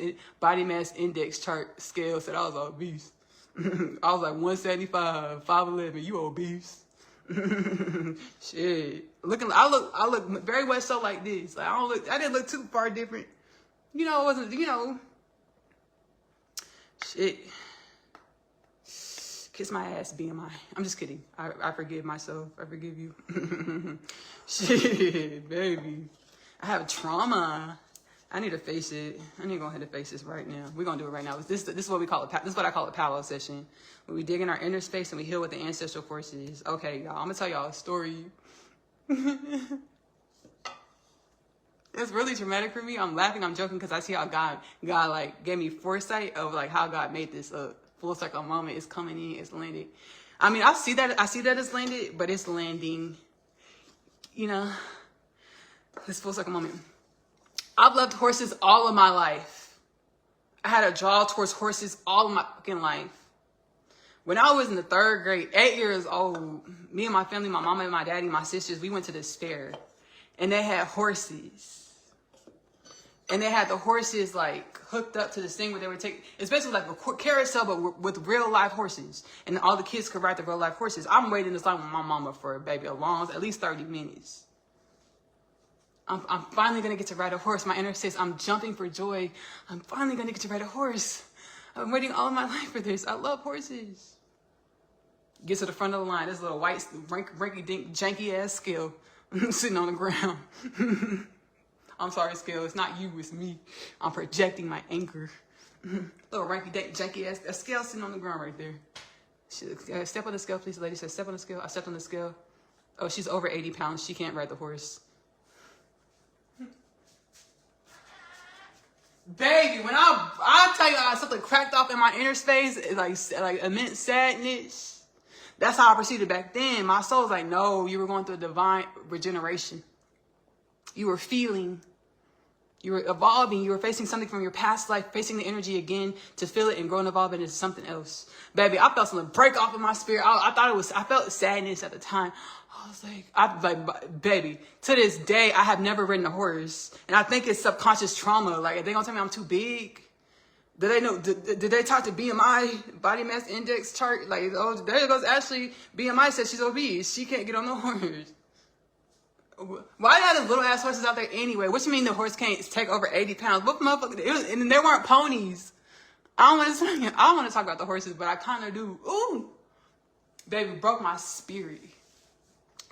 index chart scale said I was obese. I was like 175, 5'11". You obese. Shit. I look very much so like this. Like I didn't look too far different. It wasn't, shit. Kiss my ass, BMI. I'm just kidding. I forgive myself. I forgive you. Shit, baby. I have trauma. I need to face it. I need to go ahead and face this right now. We're going to do it right now. This is what we call it. This is what I call a powwow session. When we dig in our inner space and we heal with the ancestral forces. Okay, y'all. I'm going to tell y'all a story. It's really traumatic for me. I'm laughing. I'm joking because I see how God like gave me foresight of like how God made this full circle moment. It's coming in. It's landed. I mean, I see that it's landed, but it's landing. This full circle moment. I've loved horses all of my life. I had a draw towards horses all of my fucking life. When I was in the 3rd grade, 8 years old, me and my family, my mama and my daddy, my sisters, we went to this fair. And they had horses. And they had the horses like hooked up to this thing where they would take, it's basically like a carousel, but with real live horses. And all the kids could ride the real live horses. I'm waiting this line with my mama for at least 30 minutes. I'm finally going to get to ride a horse. My inner says, I'm jumping for joy. I'm finally going to get to ride a horse. I've been waiting all my life for this. I love horses. Get to the front of the line. This little white, ranky-dink, janky-ass scale sitting on the ground. I'm sorry, scale. It's not you. It's me. I'm projecting my anger. Little ranky-dink, janky-ass scale sitting on the ground right there. Step on the scale, please. The lady said, step on the scale. I stepped on the scale. Oh, she's over 80 pounds. She can't ride the horse. Baby, when I tell you something cracked off in my inner space, it's like immense sadness. That's how I proceeded back then. My soul was like, no, you were going through a divine regeneration. You were feeling, you were evolving, you were facing something from your past life, facing the energy again to feel it and grow and evolve into something else. Baby, I felt something break off in my spirit. I felt sadness at the time. I was like, baby, to this day, I have never ridden a horse. And I think it's subconscious trauma. Like, if they gonna tell me I'm too big, do they know, did they talk to BMI, body mass index chart? Like, oh, there goes Ashley. BMI says she's obese. She can't get on the horse. Why do they have those little ass horses out there anyway? What you mean the horse can't take over 80 pounds? What motherfucker? And they weren't ponies. I don't want to talk about the horses, but I kind of do. Ooh, baby, broke my spirit.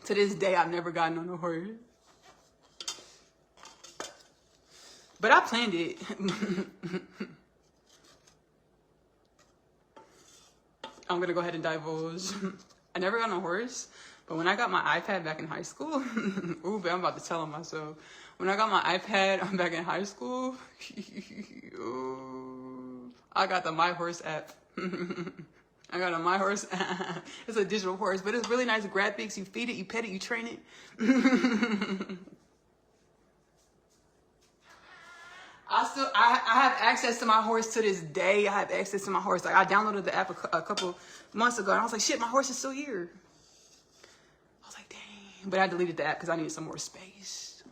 To this day, I've never gotten on a horse. But I planned it. I'm going to go ahead and divulge. I never got on a horse, But when I got my iPad back in high school, ooh, I'm about to tell on myself. When I got my iPad back in high school, ooh, I got the My Horse app. I got a My Horse app. It's a digital horse, but it's really nice graphics. You feed it, you pet it, you train it. I have access to my horse to this day. I have access to my horse. Like, I downloaded the app a couple months ago, and I was like, shit, my horse is still here. I was like, dang. But I deleted the app because I needed some more space.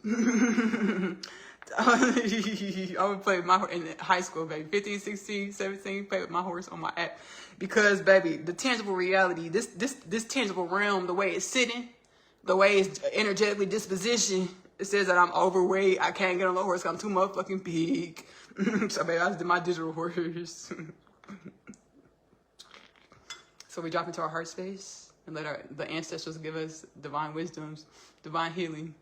I would play with my horse in high school, baby. 15, 16, 17, play with my horse on my app. Because, baby, the tangible reality, this tangible realm, the way it's sitting, the way it's energetically dispositioned, it says that I'm overweight. I can't get on the horse. I'm too motherfucking big. So, baby, I did my digital horse. So we drop into our heart space and let the ancestors give us divine wisdoms, divine healing.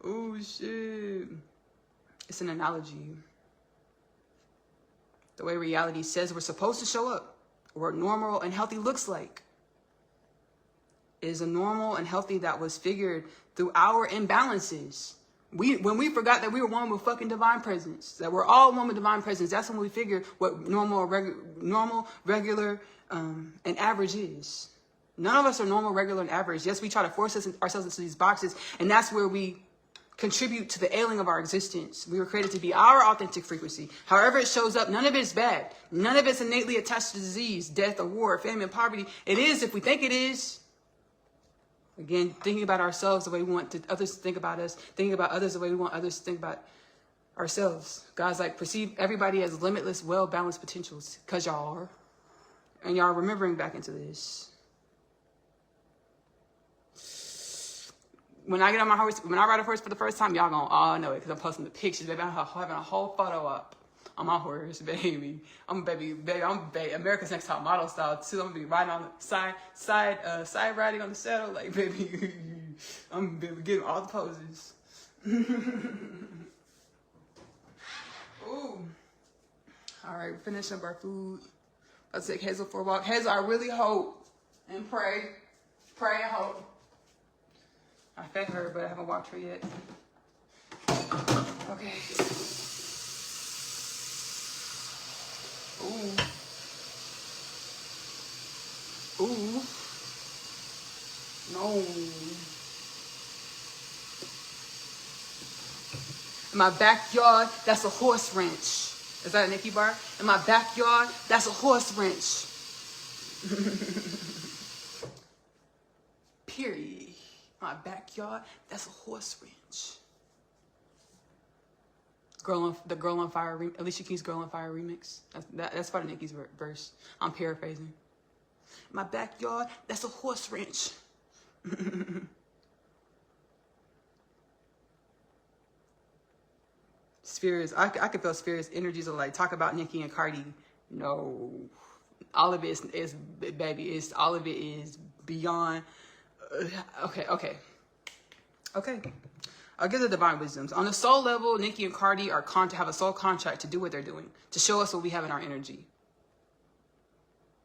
Oh, shit. It's an analogy. The way reality says we're supposed to show up, what normal and healthy looks like, is a normal and healthy that was figured through our imbalances. When we forgot that we were one with fucking divine presence, that we're all one with divine presence, that's when we figure what normal, regular, and average is. None of us are normal, regular, and average. Yes, we try to force ourselves into these boxes, and that's where we contribute to the ailing of our existence. We were created to be our authentic frequency. However it shows up, none of it is bad. None of it's innately attached to disease, death, or war, famine, poverty. It is if we think it is. Again, thinking about ourselves the way we want others to think about us, thinking about others the way we want others to think about ourselves. God's like, perceive everybody as limitless, well-balanced potentials, because y'all are. And y'all are remembering back into this. When I get on my horse, when I ride a horse for the first time, y'all gonna all know it, because I'm posting the pictures, baby. I'm having a whole photo up on my horse, baby. I'm America's Next Top Model style too. I'm gonna be riding on the side riding on the saddle, like, baby. I'm gonna be getting all the poses. Ooh. All right, finish up our food. Let's take Hazel for a walk. Hazel, I really hope and pray and hope. I fed her, but I haven't walked her yet. Okay. Ooh. Ooh. No. In my backyard, that's a horse wrench. Is that a Nikki bar? In my backyard, that's a horse wrench. Period. In my backyard, that's a horse wrench. The Girl on Fire, Alicia Keys' Girl on Fire remix. That's part of Nikki's verse. I'm paraphrasing. In my backyard, that's a horse wrench. Spirits, I can feel spirits, energies of like, talk about Nicki and Cardi. No. All of it is baby, all of it is beyond. Okay. I'll give the divine wisdoms. On the soul level, Nicki and Cardi have a soul contract to do what they're doing, to show us what we have in our energy.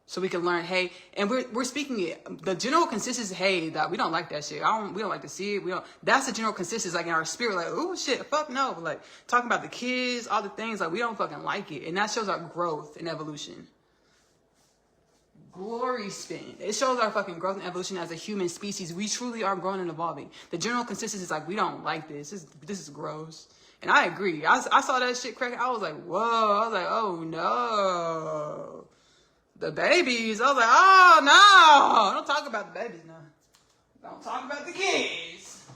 So we can learn, hey, and we're speaking it. The general consensus, hey, that we don't like that shit. We don't like to see it. That's the general consensus, like in our spirit, like, oh shit, fuck no. But like talking about the kids, all the things, like we don't fucking like it. And that shows our growth and evolution. Glory spin. It shows our fucking growth and evolution as a human species. We truly are growing and evolving. The general consensus is like, we don't like this. This is gross. And I agree. I saw that shit cracking. I was like, whoa. I was like, oh no. The babies. I was like, oh no. Don't talk about the babies now. Don't talk about the kids.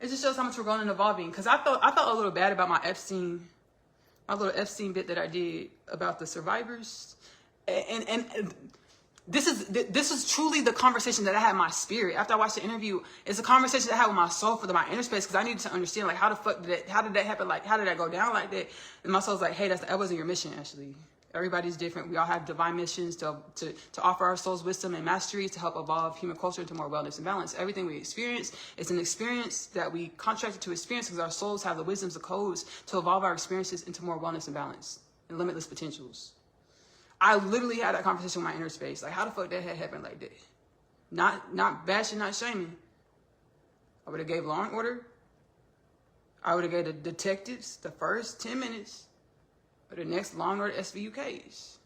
It just shows how much we're growing and evolving. Because I felt a little bad about my little Epstein bit that I did about the survivors. And this is truly the conversation that I had in my spirit. After I watched the interview, it's a conversation that I had with my soul for my inner space, because I needed to understand, like, how did that happen? Like, how did that go down like that? And my soul's like, hey, that wasn't your mission, Ashley. Everybody's different. We all have divine missions to offer our souls wisdom and mastery to help evolve human culture into more wellness and balance. Everything we experience is an experience that we contracted to experience because our souls have the wisdoms, the codes to evolve our experiences into more wellness and balance and limitless potentials. I literally had that conversation with my inner space. Like, how the fuck that had happened like that? Not bashing, not shaming. I would have gave Law and Order. I would have gave the detectives the first 10 minutes of the next Law and Order SVU case.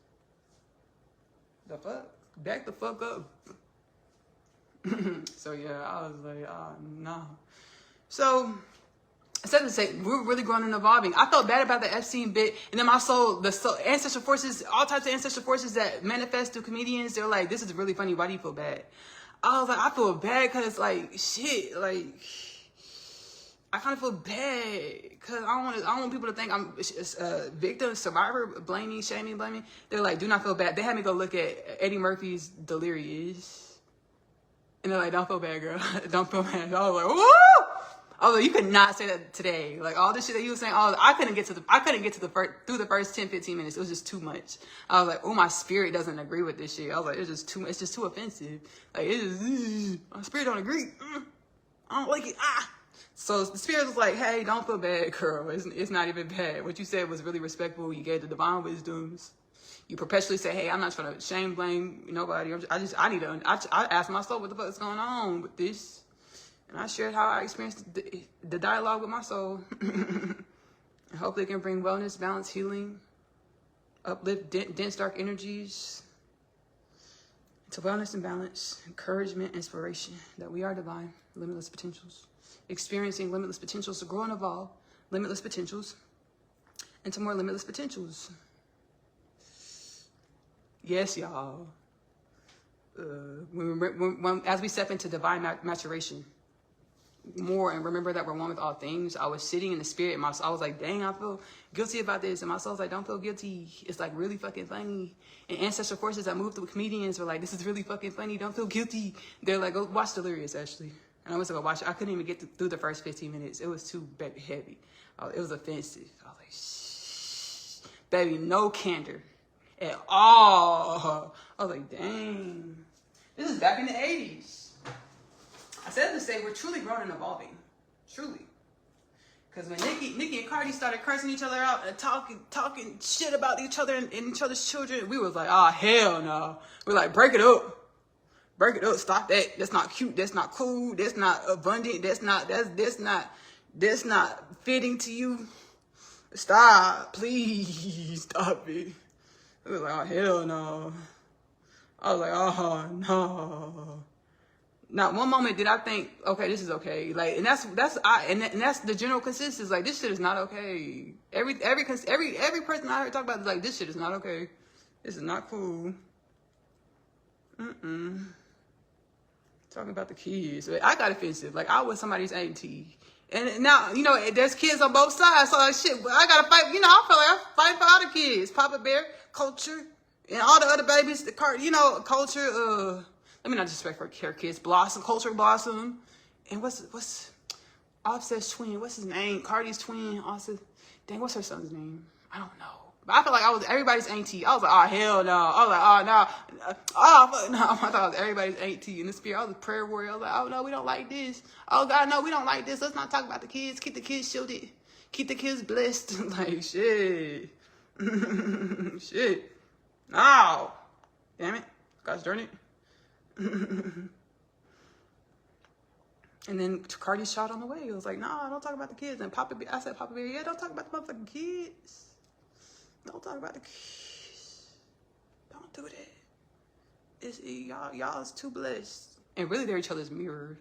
The fuck? Back the fuck up. So yeah, I was like, oh no. So instead of say we're really growing and evolving, I felt bad about the Epstein bit, and then my soul, ancestral forces, all types of ancestral forces that manifest through comedians, they're like, this is really funny. Why do you feel bad? I was like, I feel bad because like shit, like I kind of feel bad because I don't want people to think I'm a victim, survivor, blaming, shaming, blaming. They're like, do not feel bad. They had me go look at Eddie Murphy's Delirious, and they're like, don't feel bad, girl. Don't feel bad. I was like, woo! I was like, you could not say that today. Like all this shit that you were saying, I couldn't get to through the first 10, 15 minutes. It was just too much. I was like, oh, my spirit doesn't agree with this shit. I was like, it's just too offensive. Like my spirit don't agree. I don't like it. So the spirit was like, hey, don't feel bad, girl. It's not even bad. What you said was really respectful. You gave the divine wisdoms. You perpetually say, hey, I'm not trying to shame, blame nobody. I asked myself what the fuck is going on with this. And I shared how I experienced the dialogue with my soul. And hopefully it can bring wellness, balance, healing, uplift dense, dark energies to wellness and balance, encouragement, inspiration, that we are divine, limitless potentials. Experiencing limitless potentials to grow and evolve, limitless potentials, into more limitless potentials. Yes, y'all. As we step into divine maturation, more and remember that we're one with all things, I was sitting in the spirit and I was like, dang, I feel guilty about this, and my soul's like, don't feel guilty, it's like really fucking funny. And ancestral forces that moved through comedians were like, this is really fucking funny, don't feel guilty. They're like, go watch Delirious, Ashley. And I went to go watch it. I couldn't even get through the first 15 minutes. It was too heavy. It was offensive. I was like, shh, baby, no candor at all. I was like, dang, this is back in the 80s. I said to say we're truly growing and evolving, truly. Because when Nicki and Cardi started cursing each other out and talking shit about each other and each other's children, we was like, oh hell no. We're like, break it up, stop that. That's not cute. That's not cool. That's not abundant. That's not fitting to you. Stop, please, stop it. We was like, oh hell no. I was like, oh no. Not one moment did I think, okay, this is okay. Like, and that's the general consensus. Like, this shit is not okay. Every person I heard talk about is like, this shit is not okay. This is not cool. Talking about the kids, I got offensive. Like, I was somebody's auntie, and now there's kids on both sides. So like, shit, I gotta fight. I feel like I fight for all the kids. Papa Bear, Culture, and all the other babies. The Culture. Let me not disrespect her kids. Blossom, Culture Blossom. And what's Offset's twin? What's his name? Cardi's twin. Offset. Dang, what's her son's name? I don't know. But I feel like I was everybody's auntie. I was like, oh, hell no. I was like, oh, no. Oh, no. I thought I was everybody's auntie in the spirit. I was a prayer warrior. I was like, oh, no, we don't like this. Oh, God, no, we don't like this. Let's not talk about the kids. Keep the kids shielded. Keep the kids blessed. Like, shit. Shit. No. Damn it. Gosh darn it. And then Cardi's shot on the way. It was like, nah, don't talk about the kids. And I said, Papa Bear, yeah, don't talk about the motherfucking kids. Don't talk about the kids. Don't do that. Y'all is too blessed. And really, they're each other's mirror.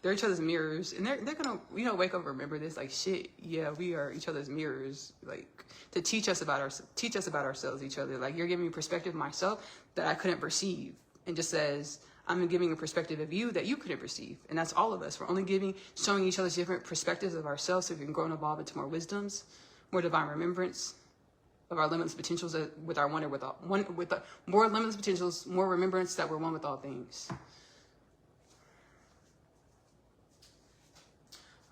They're each other's mirrors. And they're gonna, wake up and remember this. Like, shit, yeah, we are each other's mirrors. Like, to teach us about ourselves, each other. Like, you're giving me perspective of myself that I couldn't perceive. And just says, I'm giving a perspective of you that you couldn't perceive. And that's all of us. We're only showing each other different perspectives of ourselves so we can grow and evolve into more wisdoms, more divine remembrance of our limitless potentials with our wonder, with more limitless potentials, more remembrance that we're one with all things.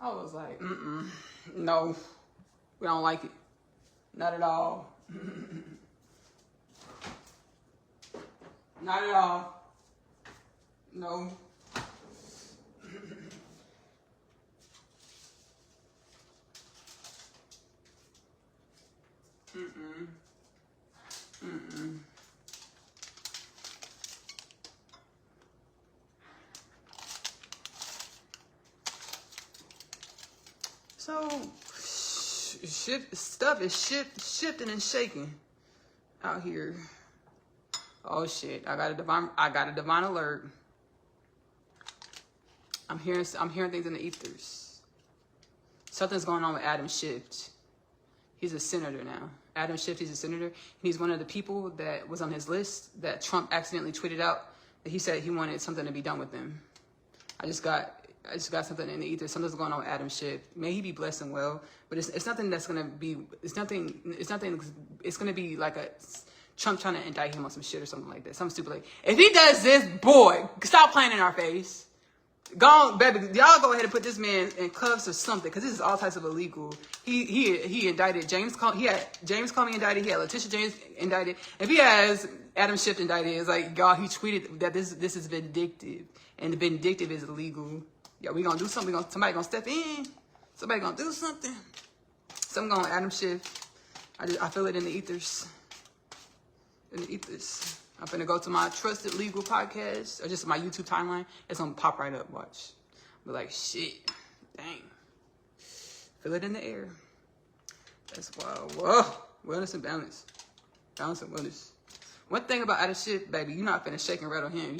I was like, no, we don't like it. Not at all. Not at all. No. Mm-mm. Mm-mm. So, stuff is shifting and shaking out here. Oh shit! I got a divine alert. I'm hearing things in the ethers. Something's going on with Adam Schiff. He's a senator now. Adam Schiff, he's a senator. He's one of the people that was on his list that Trump accidentally tweeted out that he said he wanted something to be done with them. I just got something in the ether. Something's going on with Adam Schiff. May he be blessed and well. But it's nothing that's gonna be. It's nothing. It's gonna be like a Trump trying to indict him on some shit or something like that. Something stupid like. If he does this, boy, stop playing in our face. Go on, baby. Y'all go ahead and put this man in cuffs or something, because this is all types of illegal. He indicted James Comey. He had James Comey indicted. He had Leticia James indicted. If he has Adam Schiff indicted, it's like, y'all, he tweeted that this is vindictive, and vindictive is illegal. Yeah, we gonna do something. Somebody gonna step in. Somebody gonna do something. Something going on Adam Schiff. I feel it in the ethers. In the ethers. I'm finna go to my trusted legal podcast or just my YouTube timeline. It's gonna pop right up. Watch. Be like, shit. Dang. Feel it in the air. That's wild. Whoa. Wellness and balance. Balance and wellness. One thing about Adam Schiff, baby, you're not finna shake and rattle him.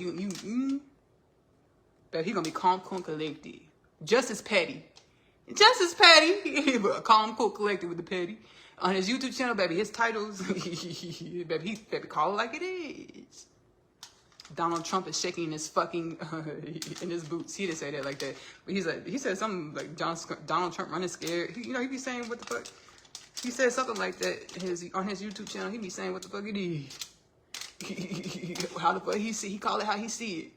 Baby, he gonna be calm, cool, and collected. Just as petty. Just as petty. But calm, cool, collected with the petty. On his YouTube channel, baby, his titles, baby, call it like it is. Donald Trump is shaking his fucking, in his boots. He didn't say that like that. But he said something like Donald Trump running scared. He be saying what the fuck. He said something like that on his YouTube channel. He be saying what the fuck it is. How the fuck he see, he call it how he see it.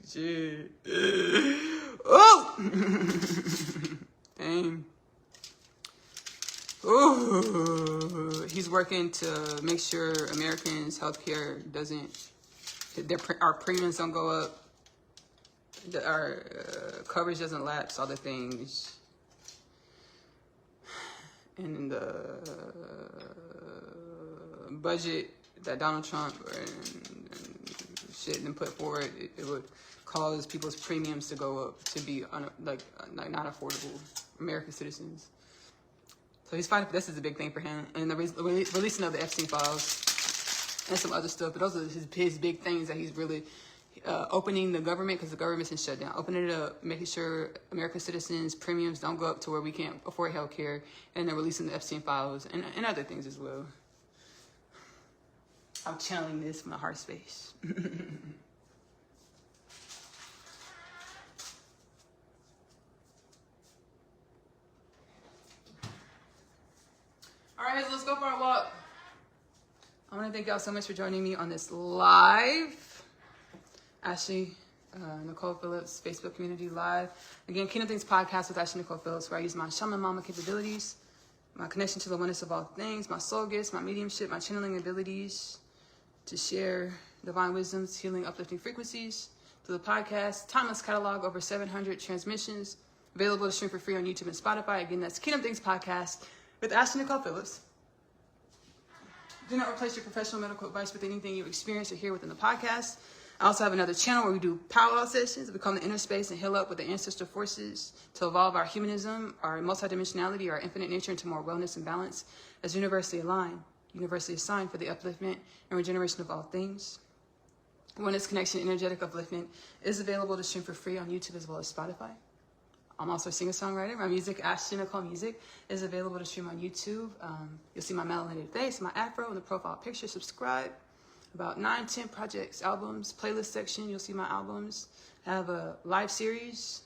Shit. Oh! Dang. Ooh, he's working to make sure Americans' healthcare our premiums don't go up, our coverage doesn't lapse, other things. And in the budget that Donald Trump and shit and put forward, it would cause people's premiums to go up to be not affordable American citizens. So he's fighting. This is a big thing for him, and the releasing of the Epstein files and some other stuff. But those are his big things that he's really opening the government, because the government's been shut down. Opening it up, making sure American citizens' premiums don't go up to where we can't afford health care, and then releasing the Epstein files and other things as well. I'm channeling this from my heart space. All right, let's go for a walk. I want to thank y'all so much for joining me on this live. Ashley-Nicole Phillips Facebook community live. Again, Kingdom Things podcast with Ashley-Nicole Phillips, where I use my shaman mama capabilities, my connection to the oneness of all things, my soul gifts, my mediumship, my channeling abilities to share divine wisdoms, healing, uplifting frequencies through the podcast. Timeless catalog, over 700 transmissions, available to stream for free on YouTube and Spotify. Again, that's Kingdom Things podcast with Ashley-Nicole Phillips. Do not replace your professional medical advice with anything you experience or hear within the podcast. I also have another channel where we do powwow sessions. We come to inner space and heal up with the ancestor forces to evolve our humanism, our multidimensionality, our infinite nature into more wellness and balance as universally aligned, universally assigned for the upliftment and regeneration of all things. Oneness Connection Energetic Upliftment is available to stream for free on YouTube as well as Spotify. I'm also a singer-songwriter. My music, Ashley-Nicole Music, is available to stream on YouTube. You'll see my melanated face, my afro, and the profile picture. Subscribe. About 9-10 projects, albums, playlist section. You'll see my albums. I have a live series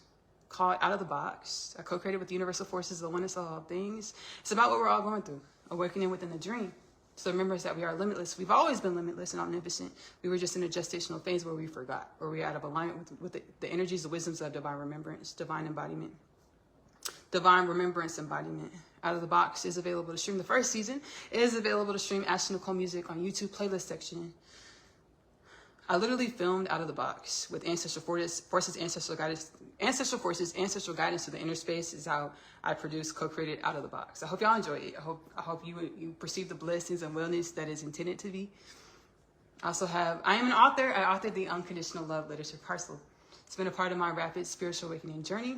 called Out of the Box. I co-created with the universal forces of the oneness of all things. It's about what we're all going through. Awakening within the dream. So remember that we are limitless. We've always been limitless and omnipotent. We were just in a gestational phase where we forgot, where we're out of alignment with the energies, the wisdoms of divine remembrance, divine embodiment. Divine remembrance embodiment. Out of the Box is available to stream. The first season is available to stream Ashley-Nicole music on YouTube playlist section. I literally filmed Out of the Box with ancestral forces, ancestral guidance to the inner space is how I produced, co-created Out of the Box. I hope y'all enjoy it. I hope you perceive the blessings and wellness that is intended to be. I am an author. I authored the Unconditional Love Literature Parcel. It's been a part of my rapid spiritual awakening journey.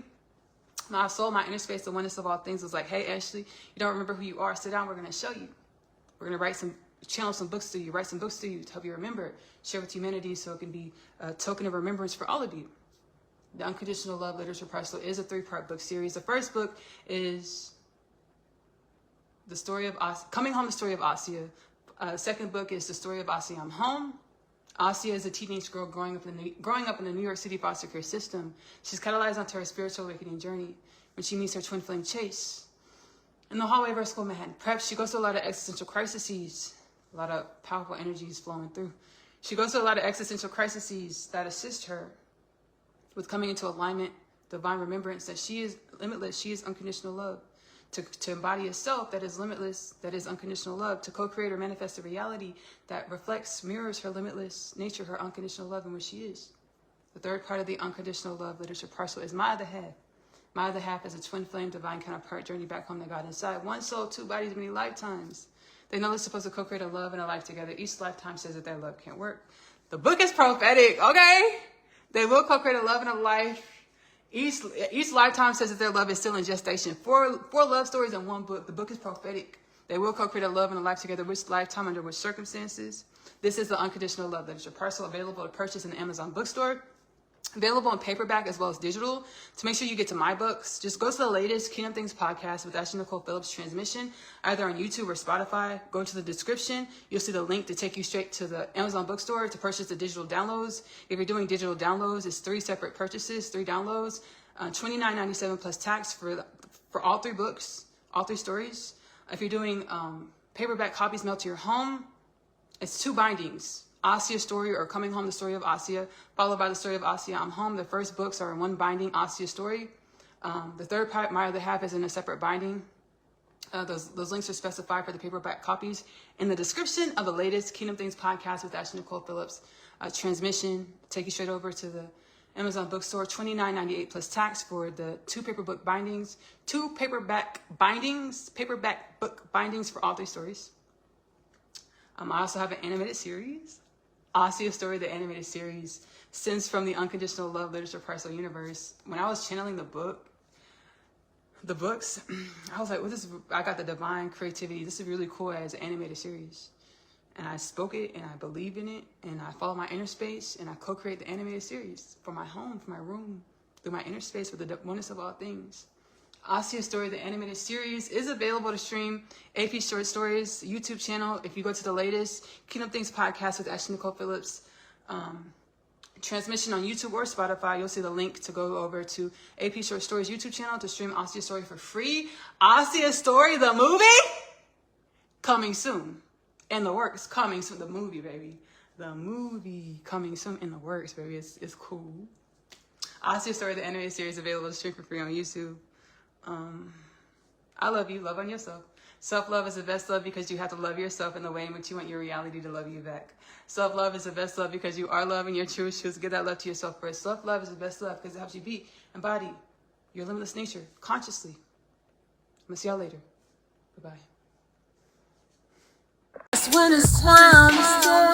My soul, my inner space, the oneness of all things was like, hey, Ashley, you don't remember who you are. Sit down. We're going to show you. We're going to channel some books to you, write some books to you to help you remember, share with humanity so it can be a token of remembrance for all of you. The Unconditional Love Literature Parcel is a 3-part book series. The first book is the story of Coming Home, the story of Asya. Second book is the story of Asya, I'm Home. Asya is a teenage girl growing up in the New York City foster care system. She's catalyzed onto her spiritual awakening journey when she meets her twin flame Chase. In the hallway of her school Manhattan Prep, she goes through a lot of existential crises. A lot of powerful energies flowing through. She goes through a lot of existential crises that assist her with coming into alignment, divine remembrance that she is limitless, she is unconditional love. To embody a self that is limitless, that is unconditional love. To co-create or manifest a reality that reflects, mirrors her limitless nature, her unconditional love and what she is. The third part of the Unconditional Love Literature Parcel is My Other Half. My Other Half is a twin flame, divine counterpart, journey back home to God inside. One soul, two bodies, many lifetimes. They know they're supposed to co-create a love and a life together. Each lifetime says that their love can't work. The book is prophetic, okay? They will co-create a love and a life. Each lifetime says that their love is still in gestation. Four love stories in one book. The book is prophetic. They will co-create a love and a life together. Which lifetime, under which circumstances? This is the Unconditional Love Literature Parcel, available to purchase in the Amazon bookstore. Available in paperback as well as digital. To make sure you get to my books, just go to the latest Kingdom Things podcast with Ashley-Nicole Phillips transmission, either on YouTube or Spotify. Go to the description. You'll see the link to take you straight to the Amazon bookstore to purchase the digital downloads. If you're doing digital downloads, it's 3 separate purchases, 3 downloads, $29.97 plus tax for all 3 books, all 3 stories. If you're doing paperback copies mailed to your home, it's 2 bindings. Asya story, or Coming Home, the story of Asya, followed by the story of Asya, I'm Home. The first books are in one binding, Asya story. The third part, My Other Half, is in a separate binding. Those links are specified for the paperback copies in the description of the latest Kingdom Things podcast with Ashley-Nicole Phillips transmission. Take you straight over to the Amazon bookstore, $29.98 plus tax for the 2 paperback book bindings for all 3 stories. I also have an animated series. Asya Story, the animated series, stems from the Unconditional Love Literature Parcel universe. When I was channeling the books, I was like, well, I got the divine creativity. This is really cool as an animated series. And I spoke it, and I believe in it, and I follow my inner space, and I co-create the animated series for my home, for my room, through my inner space with the oneness of all things. Asya Story, the animated series, is available to stream AP Short Stories YouTube channel. If you go to the latest Kingdom Things podcast with Ashley-Nicole Phillips transmission on YouTube or Spotify, you'll see the link to go over to AP Short Stories YouTube channel to stream Asya Story for free. Asya Story, the movie, coming soon. In the works, coming soon. The movie, baby. The movie coming soon, in the works, baby. It's cool. Asya Story, the animated series, available to stream for free on YouTube. I love you. Love on yourself. Self-love is the best love because you have to love yourself in the way in which you want your reality to love you back. Self-love is the best love because you are love and your truth. Choose to give that love to yourself first. Self-love is the best love because it helps you be, embody your limitless nature consciously. I'm going to see y'all later. Bye-bye. When it's time to stay.